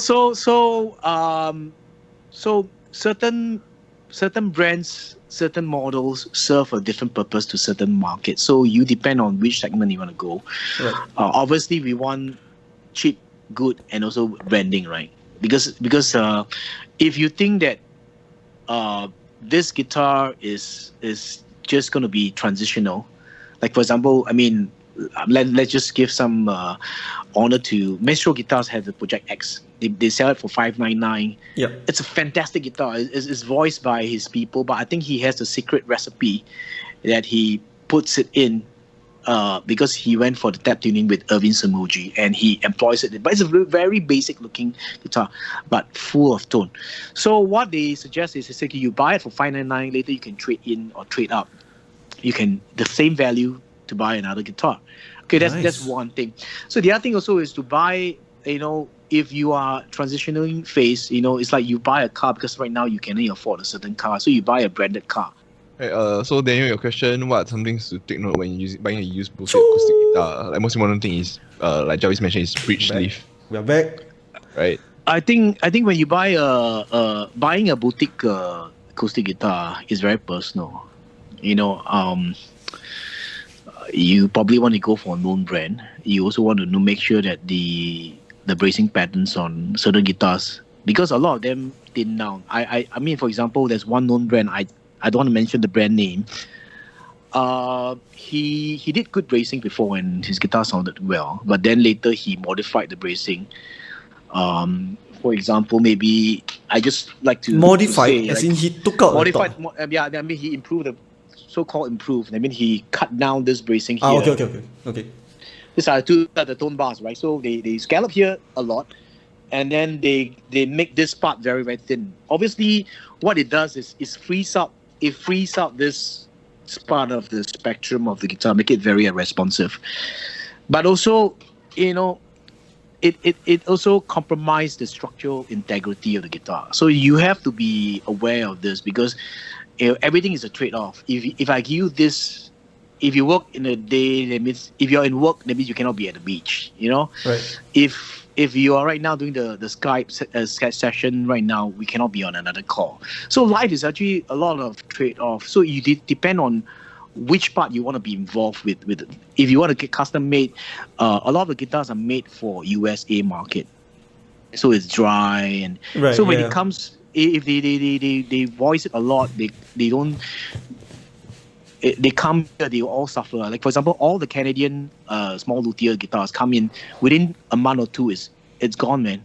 certain brands, certain models serve a different purpose to certain markets. So you depend on which segment you want to go. Right. Obviously, we want cheap, good, and also branding, right? Because if you think that this guitar is just going to be transitional, like for example, let's just give some honor to Maestro guitars have the Project X. They sell it for $599. Yep. It's a fantastic guitar. It's voiced by his people, but I think he has a secret recipe that he puts it in because he went for the tap tuning with Irvin Samuji and he employs it. But it's a very basic looking guitar, but full of tone. So what they suggest is essentially you buy it for $599. Later you can trade in or trade up. You can the same value to buy another guitar. Okay, that's one thing. So the other thing also is to buy, if you are transitioning phase, it's like you buy a car because right now you can only afford a certain car. So you buy a branded car. Right, so Daniel, your question, what are some things to take note when buying a used Bose acoustic guitar? Like most important thing is, like Jarvis mentioned, is bridge sleeve. We are back. Right. I think when you buy buying a boutique acoustic guitar is very personal. You probably want to go for a known brand. You also want to make sure that the bracing patterns on certain guitars, because a lot of them thin down. I mean, for example, there's one known brand. I don't want to mention the brand name. He did good bracing before when his guitar sounded well, but then later he modified the bracing. For example, maybe I just like to Modified, say, as in he took out modified. the top. I mean he improved the so-called improved. I mean he cut down this bracing here. Okay. These are the tone bars, right? So they scallop here a lot, and then they make this part very, very thin. Obviously, what it does is it frees out this part of the spectrum of the guitar, make it very responsive. But also, it also compromises the structural integrity of the guitar. So you have to be aware of this because everything is a trade-off. If I give you this, if you work in a day, that means if you're in work, that means you cannot be at the beach. Right. If you are right now doing the Skype session right now, we cannot be on another call. So life is actually a lot of trade-off. So you depend on which part you want to be involved with. If you want to get custom made, a lot of the guitars are made for USA market, so it's dry and Right, so when yeah. it comes, if they voice it a lot, they don't. They come here, they all suffer. Like for example, all the Canadian small luthier guitars come in within a month or two. It's gone, man.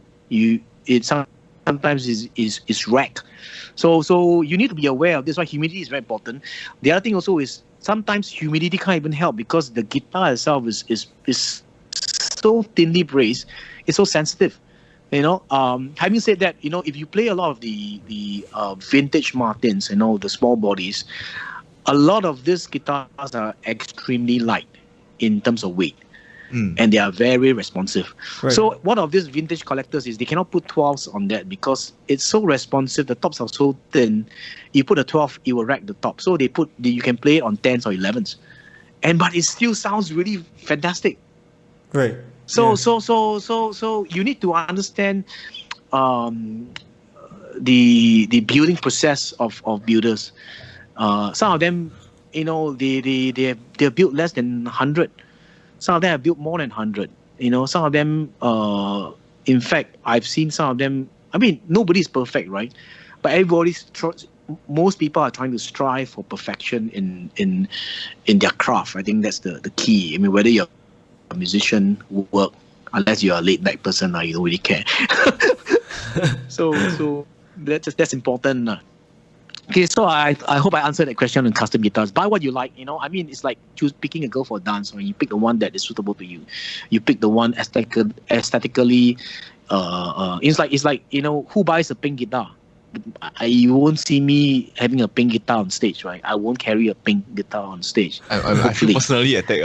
Sometimes is wrecked. So you need to be aware of this. Why humidity is very important. The other thing also is sometimes humidity can't even help because the guitar itself is so thinly braced. It's so sensitive. Having said that, if you play a lot of the vintage Martins, the small bodies, a lot of these guitars are extremely light in terms of weight. And they are very responsive. Right. So one of these vintage collectors is they cannot put 12s on that because it's so responsive. The tops are so thin. You put a 12, it will rack the top. So you can play it on 10s or 11s, but it still sounds really fantastic. Right. So Yeah. so you need to understand the building process of builders. Some of them, they're built less than 100. Some of them have built more than 100. Some of them, in fact, I've seen some of them. I mean, nobody's perfect, right? But most people are trying to strive for perfection in their craft. I think that's the key. I mean, whether you're a musician, work, unless you're a laid back person, you don't really care. so that's important. Okay, so I hope I answered that question on custom guitars. Buy what you like, I mean, it's like picking a girl for a dance, or you pick the one that is suitable to you. You pick the one aesthetically. It's like who buys a pink guitar? You won't see me having a pink guitar on stage, right? I won't carry a pink guitar on stage. I feel personally attacked.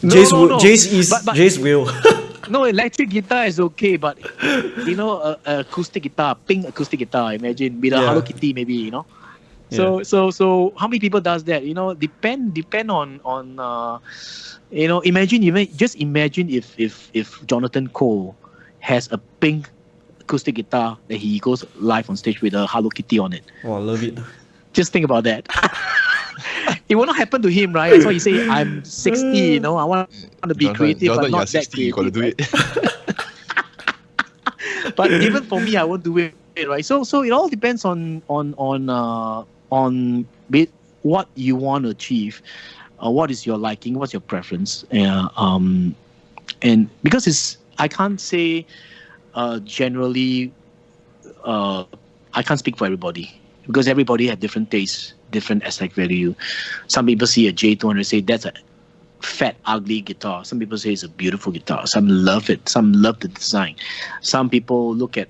Jace will. No, electric guitar is okay, but acoustic guitar, pink acoustic guitar. Imagine with a Hello Kitty, maybe. So how many people does that? Depend on imagine if Jonathan Cole has a pink acoustic guitar that he goes live on stage with a Hello Kitty on it. Oh, I love it. Just think about that. It will not happen to him, right? That's why you say I'm 60. I want to be creative, but not that creative. You gotta do it. But even for me, I won't do it, right? So it all depends on what you want to achieve, what is your liking, what's your preference, and because I can't say generally, I can't speak for everybody because everybody have different tastes, different aesthetic value. Some people see a J200 say that's a fat, ugly guitar. Some people say it's a beautiful guitar. Some love it. Some love the design. Some people look at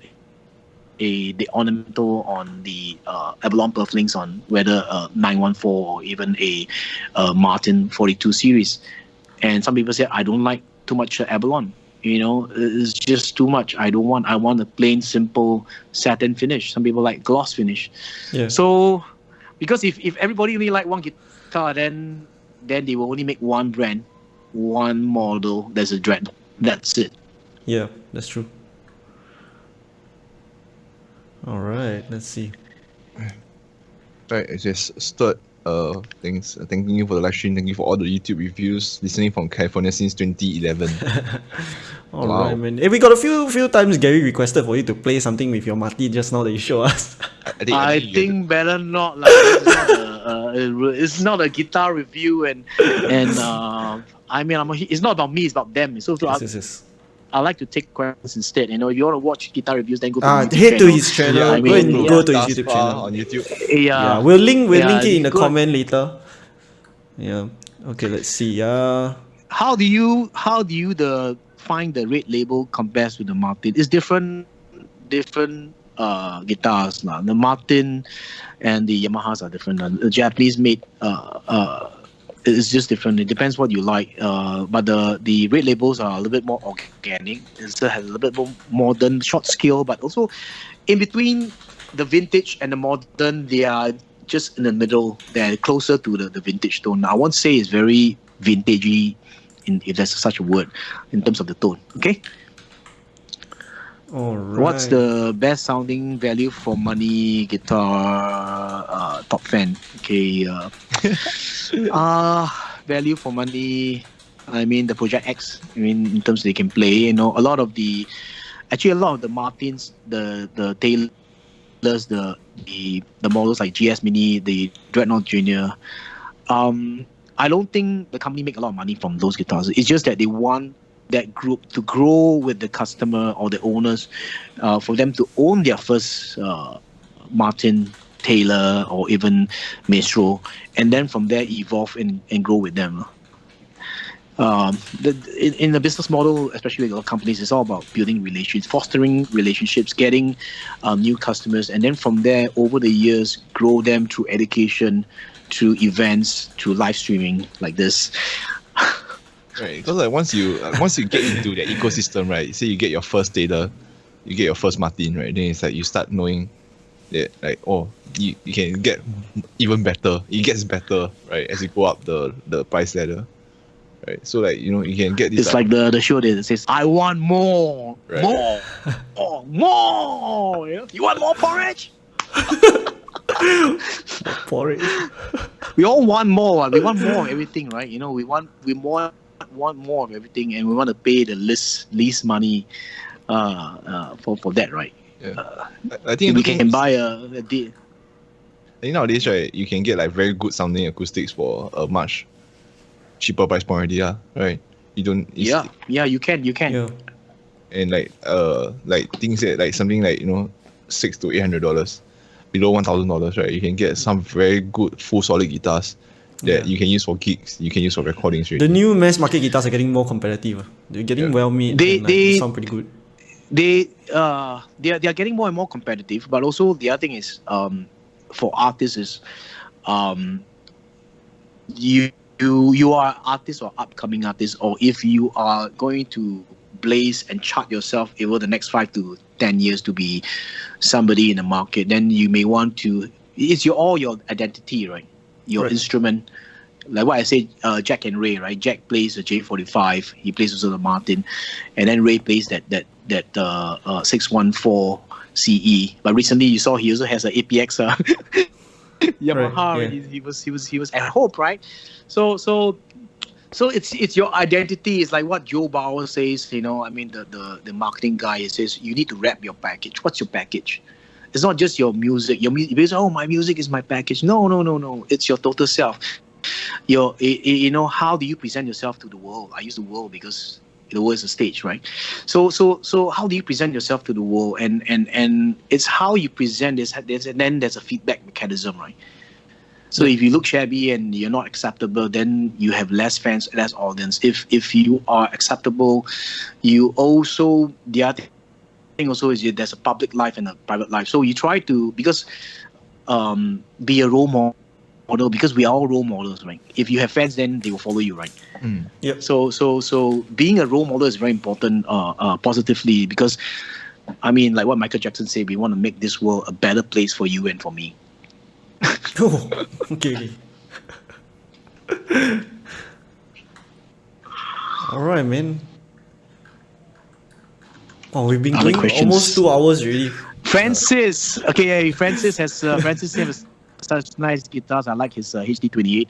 the ornamental on the Avalon Purflings on whether 914 or even a Martin 42 series. And some people say, I don't like too much Avalon. It's just too much. I want a plain, simple satin finish. Some people like gloss finish. Yeah. So, because if everybody only like one guitar, then they will only make one brand, one model. There's a Dread. That's it. Yeah, that's true. All right, let's see. Right, I just start things. Thanking you for the live stream. Thank you for all the YouTube reviews. Listening from California since 2011. All Wow. right, man. Hey, we got a few times Gary requested for you to play something with your Martin just now that you show us. I think better not. Like, it's not a guitar review, and I mean, it's not about me. It's about them. So Yes. I like to take questions instead. If you want to watch guitar reviews, then go to Head YouTube to channel. his channel. Yeah, I go mean, and yeah. go to his Thus YouTube far channel. on YouTube. Yeah, We'll link it in the good. comment later. Yeah. Okay, let's see. How do you find the red label compares with the Martin? It's different guitars now. The Martin and the Yamahas are different. The Japanese made it's just different. It depends what you like. But the red labels are a little bit more organic. It still has a little bit more modern, short scale, but also in between the vintage and the modern, they are just in the middle. They're closer to the vintage tone. I won't say it's very vintagey, if there's such a word, in terms of the tone. Okay. all right. What's the best sounding value for money guitar top fan? Okay. Value for money. I mean the Project X. I mean in terms they can play. A lot of the Martins, the Taylors, the models like GS Mini, the Dreadnought Junior. I don't think the company make a lot of money from those guitars. It's just that they want that group to grow with the customer or the owners, for them to own their first Martin, Taylor, or even Maestro, and then from there evolve and grow with them. In the business model, especially with a lot of companies, it's all about building relationships, fostering relationships, getting new customers, and then from there, over the years, grow them through education, through events, through live streaming like this. Right, because like once you get into the ecosystem, right? Say you get your first Taylor, you get your first Martin, right? Then it's like you start knowing that like you can get even better. It gets better, right? As you go up the price ladder, right? So like you can get this. It's like the show that says, "I want more, Right. more." You want more porridge? Porridge. We all want more. We want more of everything, right? We want more of everything, and we want to pay the least money for that, right? Yeah. I think We can buy a deal. I think nowadays, right, you can get like very good sounding acoustics for a much cheaper price point already, right? You don't. Yeah, you can. Yeah. And like things that like something like $600 to $800, below $1,000, right? You can get some very good full solid guitars that you can use for gigs, you can use for recordings. Really. The new mass market guitars are getting more competitive. They're getting well made. They sound pretty good. They are getting more and more competitive, but also the other thing is for artists is you are an artist or upcoming artist, or if you are going to blaze and chart yourself over the next 5 to 10 years to be somebody in the market, then you may want to. It's your identity, right? Your instrument. Like what I said, Jack and Ray, right? Jack plays the J45. He plays also the Martin, and then Ray plays that 614 CE. But recently, you saw he also has an APX Yamaha. Right, yeah. He was at Hope, right? So it's your identity. It's like what Joe Bauer says. I mean the marketing guy says you need to wrap your package. What's your package? It's not just your music. Your music. My music is my package. No. It's your total self. How do you present yourself to the world? I use the world because the world is a stage, right? So how do you present yourself to the world? And it's how you present this. And then there's a feedback mechanism, right? So if you look shabby and you're not acceptable, then you have less fans, less audience. If you are acceptable, you also, the other thing also is there's a public life and a private life. So you try to, because be a role model, because we are all role models, right? If you have fans, then they will follow you, right? Yep. So being a role model is very important positively, because I mean, like what Michael Jackson said, we want to make this world a better place for you and for me. Oh, okay. All right, man. Oh, we've been Other going questions? almost 2 hours already. Francis, okay, Francis has such nice guitars. I like his HD28.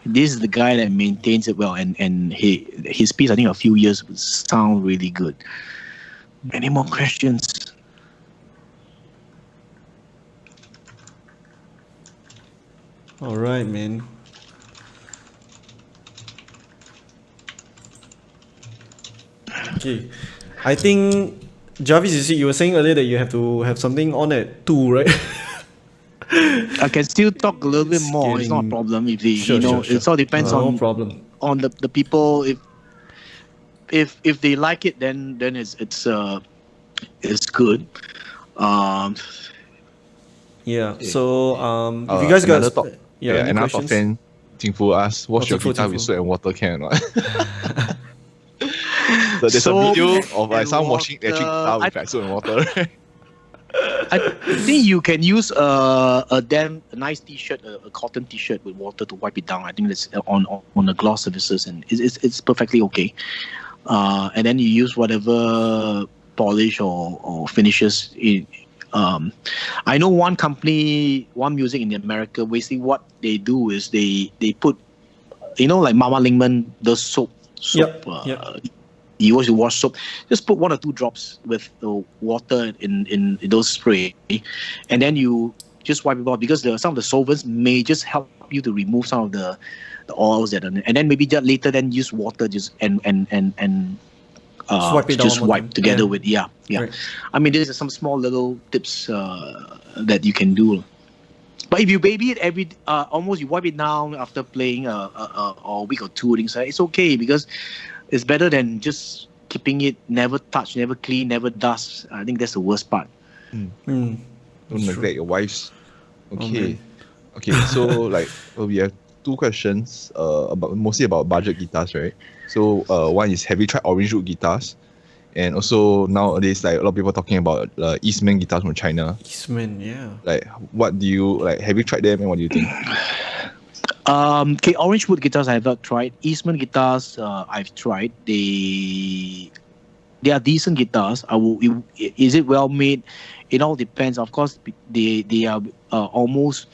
This is the guy that maintains it well, and his piece, I think, a few years would sound really good. Any more questions? All right, man. Okay, I think Jarvis, you were saying earlier that you have to have something on at 2, right? I can still talk a little bit more. It's not a problem if they, Sure. it all depends No on problem. on the people. If they like it, then it's good. Yeah. So if you guys got another top, any another top questions? fan, Tingfu asked, wash your Tingfu, guitar with Tingfu. sweat and water, can or not? So there's Soap a video of and someone washing electric guitar with water. like, sweat and water. Right? I think you can use a nice t-shirt, a cotton t-shirt with water to wipe it down. I think that's on the gloss surfaces, and it's perfectly okay. And then you use whatever polish or finishes. I know one company, One Music in America. Basically, what they do is they put, like Mama Lingman does soap. Yep. You always wash soap. Just put 1 or 2 drops with the water in those spray, and then you just wipe it off, because some of the solvents may just help you to remove some of the oils that are, and then maybe just later then use water just and Swipe it down just one more wipe time. together Yeah. with Right. I mean, these are some small little tips that you can do. But if you baby it almost you wipe it down after playing a week or 2 things, it's okay, because it's better than just keeping it never touch, never clean, never dust. I think that's the worst part. Don't neglect your wife's. Okay. man. Okay, so we have 2 questions mostly about budget guitars, right? So one is, have you tried orange wood guitars? And also nowadays, like, a lot of people are talking about Eastman guitars from China. Eastman, yeah. Like, what do you like? Have you tried them, and what do you think? Okay, orange wood guitars I have not tried. Eastman guitars I've tried. They are decent guitars. Is it well made? It all depends. Of course, they are almost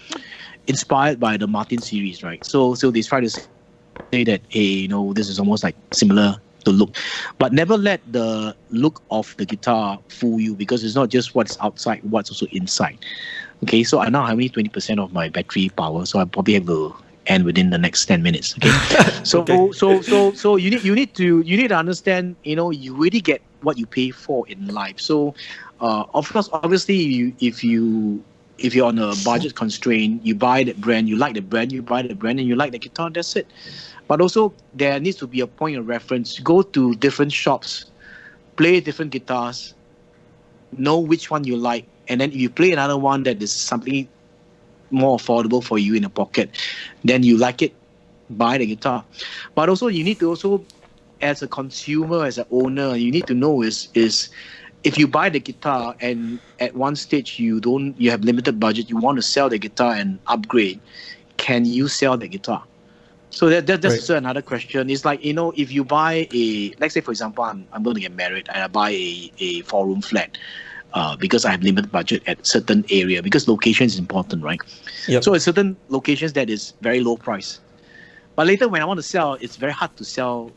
inspired by the Martin series, right? So they try to say that, hey, this is almost like similar to look, but never let the look of the guitar fool you, because it's not just what's outside, what's also inside. Okay, so I now have only 20% of my battery power, so I probably have to end within the next 10 minutes. Okay, so Okay. so you need to understand. You really get what you pay for in life. So, of course, obviously, if you're on a budget constraint, you buy that brand, you like the brand, you buy the brand, and you like the guitar. That's it. But also, there needs to be a point of reference. Go to different shops, play different guitars, know which one you like, and then if you play another one that is something more affordable for you in a pocket, then you like it, buy the guitar. But also, you need to also, as a consumer, as an owner, you need to know is if you buy the guitar and at one stage you have limited budget, you want to sell the guitar and upgrade, can you sell the guitar? So that's Right. also another question. It's like, if you buy let's say, for example, I'm going to get married and I buy a 4-room flat because I have limited budget at certain area, because location is important, right? Yep. So at certain locations that is very low price. But later when I want to sell, it's very hard to sell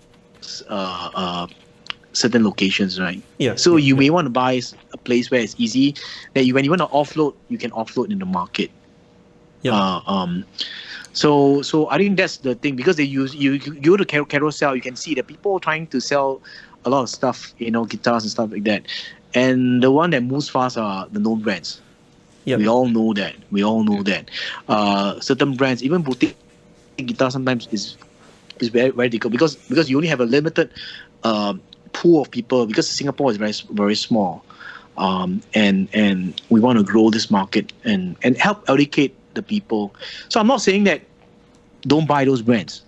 certain locations, right? Yeah. So you may want to buy a place where it's easy, that when you want to offload, you can offload in the market. Yeah. So I think that's the thing, because they use you go to carousel, you can see that people trying to sell a lot of stuff, guitars and stuff like that, and the one that moves fast are the known brands. Yep. We all know that. Certain brands, even boutique guitar, sometimes is very very difficult, because you only have a limited pool of people, because Singapore is very very small, and we want to grow this market and help educate the people. So I'm not saying that don't buy those brands.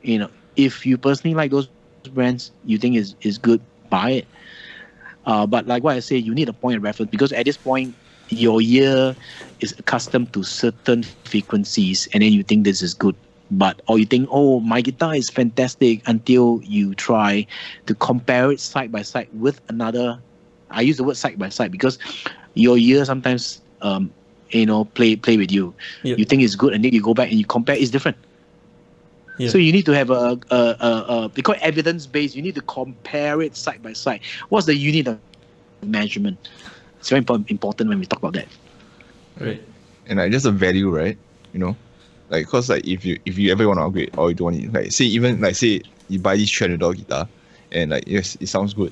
If you personally like those brands, you think is good, buy it. But like what I say, you need a point of reference, because at this point, your ear is accustomed to certain frequencies, and then you think this is good. Or you think, oh, my guitar is fantastic, until you try to compare it side by side with another. I use the word side by side because your ear sometimes, play with you. Yep. You think it's good, and then you go back and you compare, it's different. Yep. So you need to have they call it evidence-based. You need to compare it side by side. What's the unit of measurement? It's very important when we talk about that. Right. And just a value, right? Cause if you ever want to upgrade, or you don't want it, say you buy this $300 guitar, and yes, it sounds good,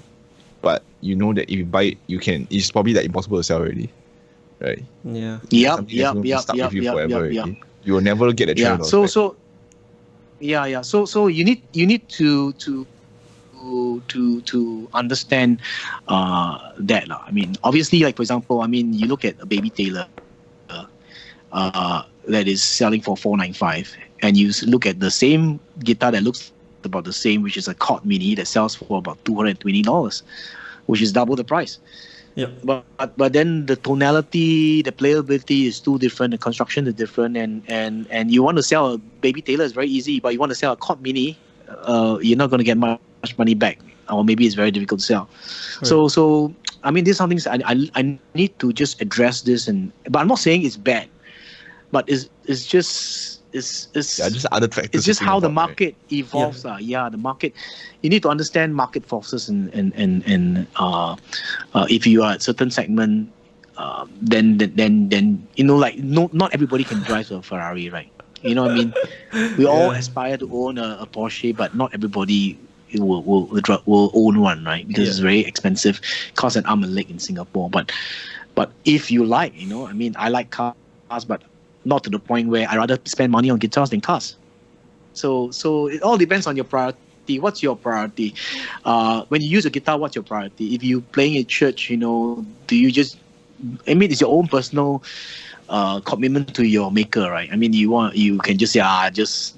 but you know that if you buy it, it's probably impossible to sell already, right? Yeah. Yep. Stuck with you forever already. You will never get a $300 back. So you need to understand that. I mean, obviously, for example, you look at a Baby Taylor that is selling for $495, and you look at the same guitar that looks about the same, which is a Chord Mini that sells for about $220, which is double the price. Yep. But then the tonality, the playability is too different, the construction is different, and you want to sell a Baby Taylor is very easy, but you want to sell a Chord Mini, you're not going to get much money back, or maybe it's very difficult to sell. Right. So these are things I need to just address this, but I'm not saying it's bad, but it's just other factors. It's just how the market right? evolves. The market. You need to understand market forces, and if you are at a certain segment, then not everybody can drive a Ferrari, right? You know what I mean? We all aspire to own a Porsche, but not everybody will own one, right? Because it's very expensive, costs an arm and leg in Singapore. But if you like, I like cars, but not to the point where I rather spend money on guitars than cars. So it all depends on your priority. What's your priority? When you use a guitar, what's your priority? If you playing in church, do you just? It's your own personal commitment to your maker, right? You can just say,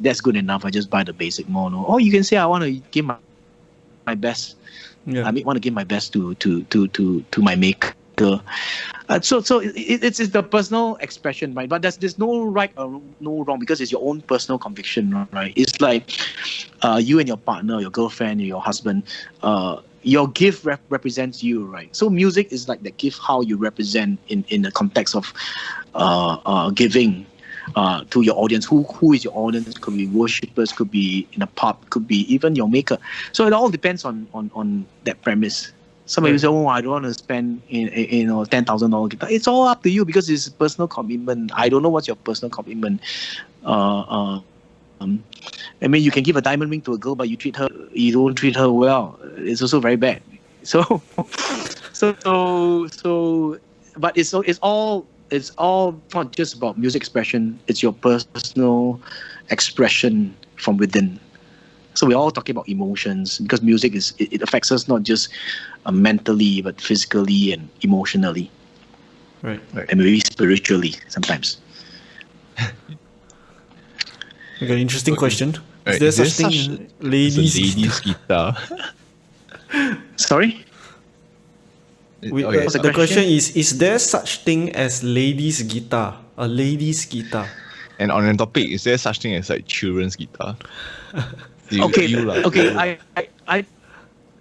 that's good enough. I just buy the basic mono. Or you can say, I want to give my best. Yeah. I want to give my best to my maker. So it's the personal expression, right? But there's no right or no wrong, because it's your own personal conviction, right? It's like you and your partner, your girlfriend, your husband, your gift represents you, right? So music is like the gift, how you represent in the context of giving to your audience. Who is your audience? Could be worshippers, could be in a pub, could be even your maker. So it all depends on that premise. Some people say, I don't want to spend $10,000 guitar. It's all up to you, because it's personal commitment. I don't know what's your personal commitment. You can give a diamond ring to a girl, but you don't treat her well. It's also very bad. So, but it's all not just about music expression. It's your personal expression from within. So we're all talking about emotions, because music it affects us not just mentally, but physically and emotionally. Right. And maybe spiritually sometimes. Okay, interesting question. Right. Is there such thing as ladies guitar? Sorry? The question is there such thing as ladies guitar? A ladies guitar. And on the topic, is there such thing as children's guitar? Okay.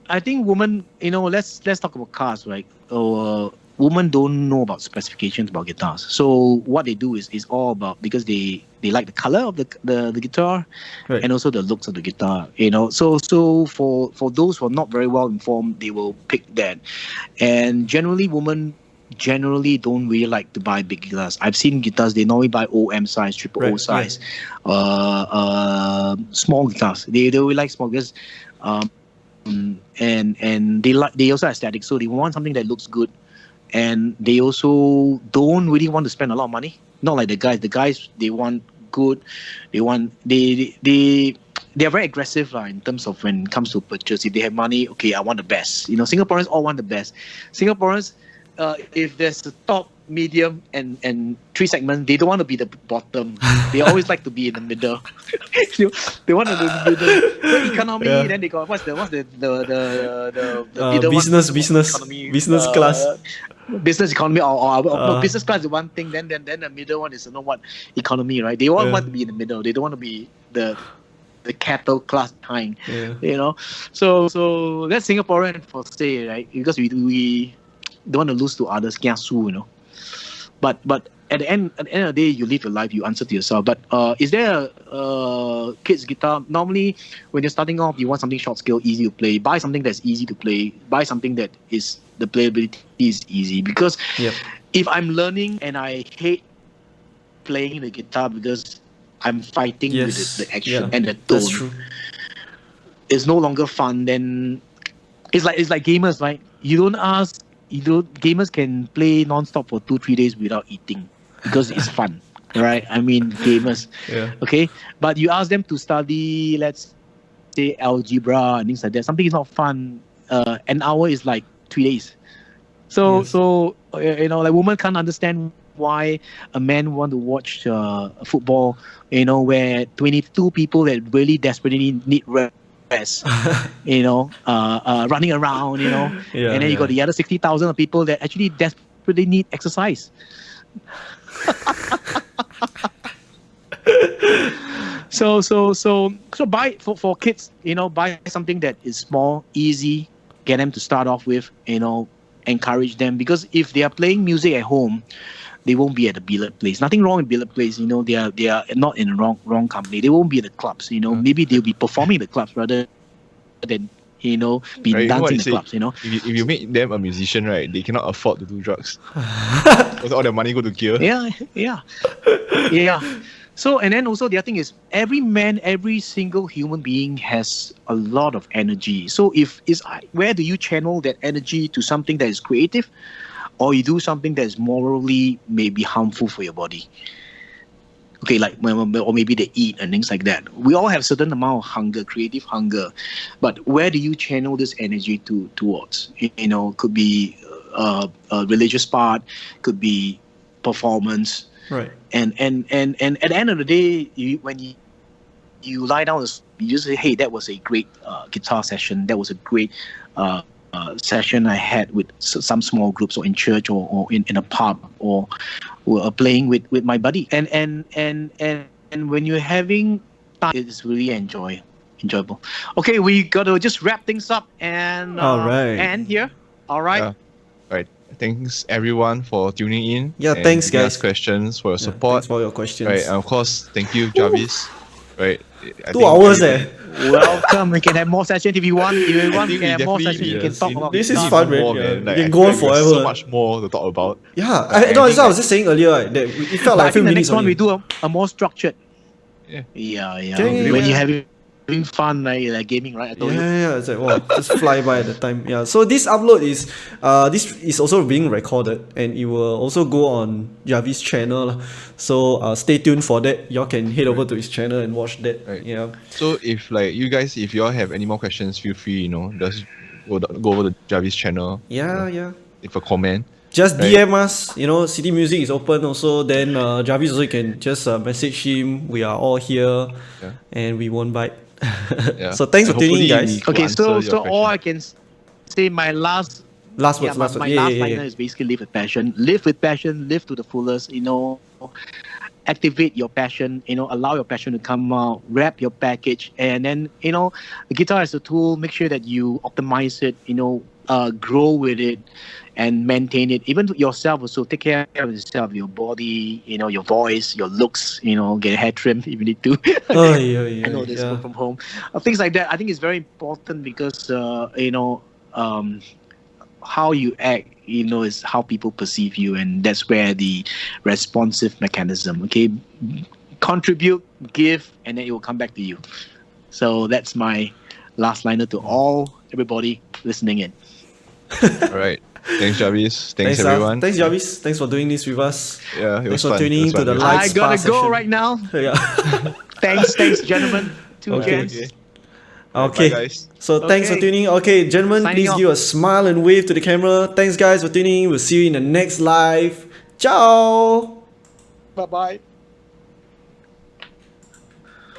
I think women, let's talk about cars, right? Women don't know about specifications about guitars. So what they do is all about, because they like the color of the guitar, right, and also the looks of the guitar. So for those who are not very well informed, they will pick that. And generally, women generally don't really like to buy big guitars. I've seen guitars, they normally buy OM size, triple O Right, size, small guitars. They really like small guitars. And they also aesthetic, so they want something that looks good, and they also don't really want to spend a lot of money. Not like the guys. The guys, they want good. They're very aggressive in terms of when it comes to purchase. If they have money, okay, I want the best. Singaporeans all want the best. Singaporeans, if there's a top, medium, and three segments, they don't want to be the bottom. They always like to be in the middle. They want to be in the middle. So economy, then they got the middle business economy, business class. Business economy or business class is one thing. Then the middle one is economy, right? They all want to be in the middle. They don't want to be the cattle class kind, So that's Singaporean for say, right? Because we don't want to lose to others, kiasu, But at the end of the day, you live your life, you answer to yourself. But is there a kid's guitar? Normally, when you're starting off, you want something short scale, easy to play. Buy something that's easy to play. Buy something that is the playability is easy. Because if I'm learning and I hate playing the guitar because I'm fighting with the action and the tone, that's true. It's no longer fun. Then it's like gamers, right? Gamers can play non-stop for 2-3 days without eating because it's fun, right? I mean, gamers. Okay, but you ask them to study, let's say algebra and things like that. Something is not fun. An hour is like 3 days. So like women can't understand why a man want to watch football. Where 22 people that really desperately need rest, running around, and then you got the other 60,000 of people that actually desperately need exercise. So buy for kids, buy something that is small, easy, get them to start off with, encourage them, because if they are playing music at home, they won't be at the billiard place. Nothing wrong with billiard place, they are not in the wrong company. They won't be at the clubs, maybe they'll be performing the clubs rather than be dancing in the clubs. If you make them a musician, right, they cannot afford to do drugs. Because all their money go to gear. Yeah. So, and then also the other thing is, every single human being has a lot of energy. So where do you channel that energy to something that is creative, or you do something that is morally maybe harmful for your body? Okay, or maybe they eat and things like that. We all have certain amount of hunger, creative hunger, but where do you channel this energy towards? Could be a religious part, could be performance. Right. And at the end of the day, when you lie down, you just say, hey, that was a great guitar session. That was a great session I had with some small groups, or in church, or in a pub, or playing with my buddy. And when you're having time, it's really enjoyable. Okay, we got to just wrap things up and end here. All right. Yeah. Right. Thanks everyone for tuning in. Yeah, and thanks giving guys. us questions, for your support. Thanks for your questions. Right, and of course, thank you, Jarvis. Right. 2 hours Welcome. We can have more sessions if you want. If you want, we can have more sessions. You can talk about this is guitar. fun, man. More, Yeah. man. Like, We can I go on feel like we have forever. so much more to talk about. Yeah, that's what I was just saying earlier, right, that it felt But like I a few think the minutes next one only. we do a more structured. Yeah. Yeah. When you're having fun, like gaming, right? I told you. Yeah, it's like, wow, just fly by at the time. Yeah, so this upload is also being recorded, and it will also go on Jarvis' channel lah. So stay tuned for that. Y'all can head over to his channel and watch that. Right. Yeah. So if you guys, if y'all have any more questions, feel free, just go over to Jarvis' channel. Yeah. Leave a comment. Just Right. DM us. City Music is open also. Then Jarvis also, you can just message him. We are all here, and we won't bite. Yeah. So thanks And for tuning in, hopefully guys. we could Okay, answer so your all question. I can say, my last Last yeah, words. my Last words. last liner is basically live with passion. Live with passion. Live to the fullest. Activate your passion. Allow your passion to come out. Wrap your package, and then the guitar as a tool. Make sure that you optimize it. Grow with it, and maintain it. Even yourself also, take care of yourself, your body. Your voice, your looks. Get a hair trim if you need to. I know this work from home. Things like that. I think it's very important because how you act, is how people perceive you, and that's where the responsive mechanism. Okay, contribute, give, and then it will come back to you. So that's my last liner to everybody listening in. All right. Thanks, Jarvis. Thanks, Thanks, everyone. Thanks, Jarvis. Thanks for doing this with us. Yeah, it Thanks was for fun. tuning It was in to fun. the It was live I spa gotta go session. right now. Yeah. Thanks, gentlemen. Two Okay. gents. Okay. Bye, guys. So thanks for Okay. tuning in. Okay, gentlemen, Signing please off. give a smile and wave to the camera. Thanks, guys, for tuning in. We'll see you in the next live. Ciao. Bye bye.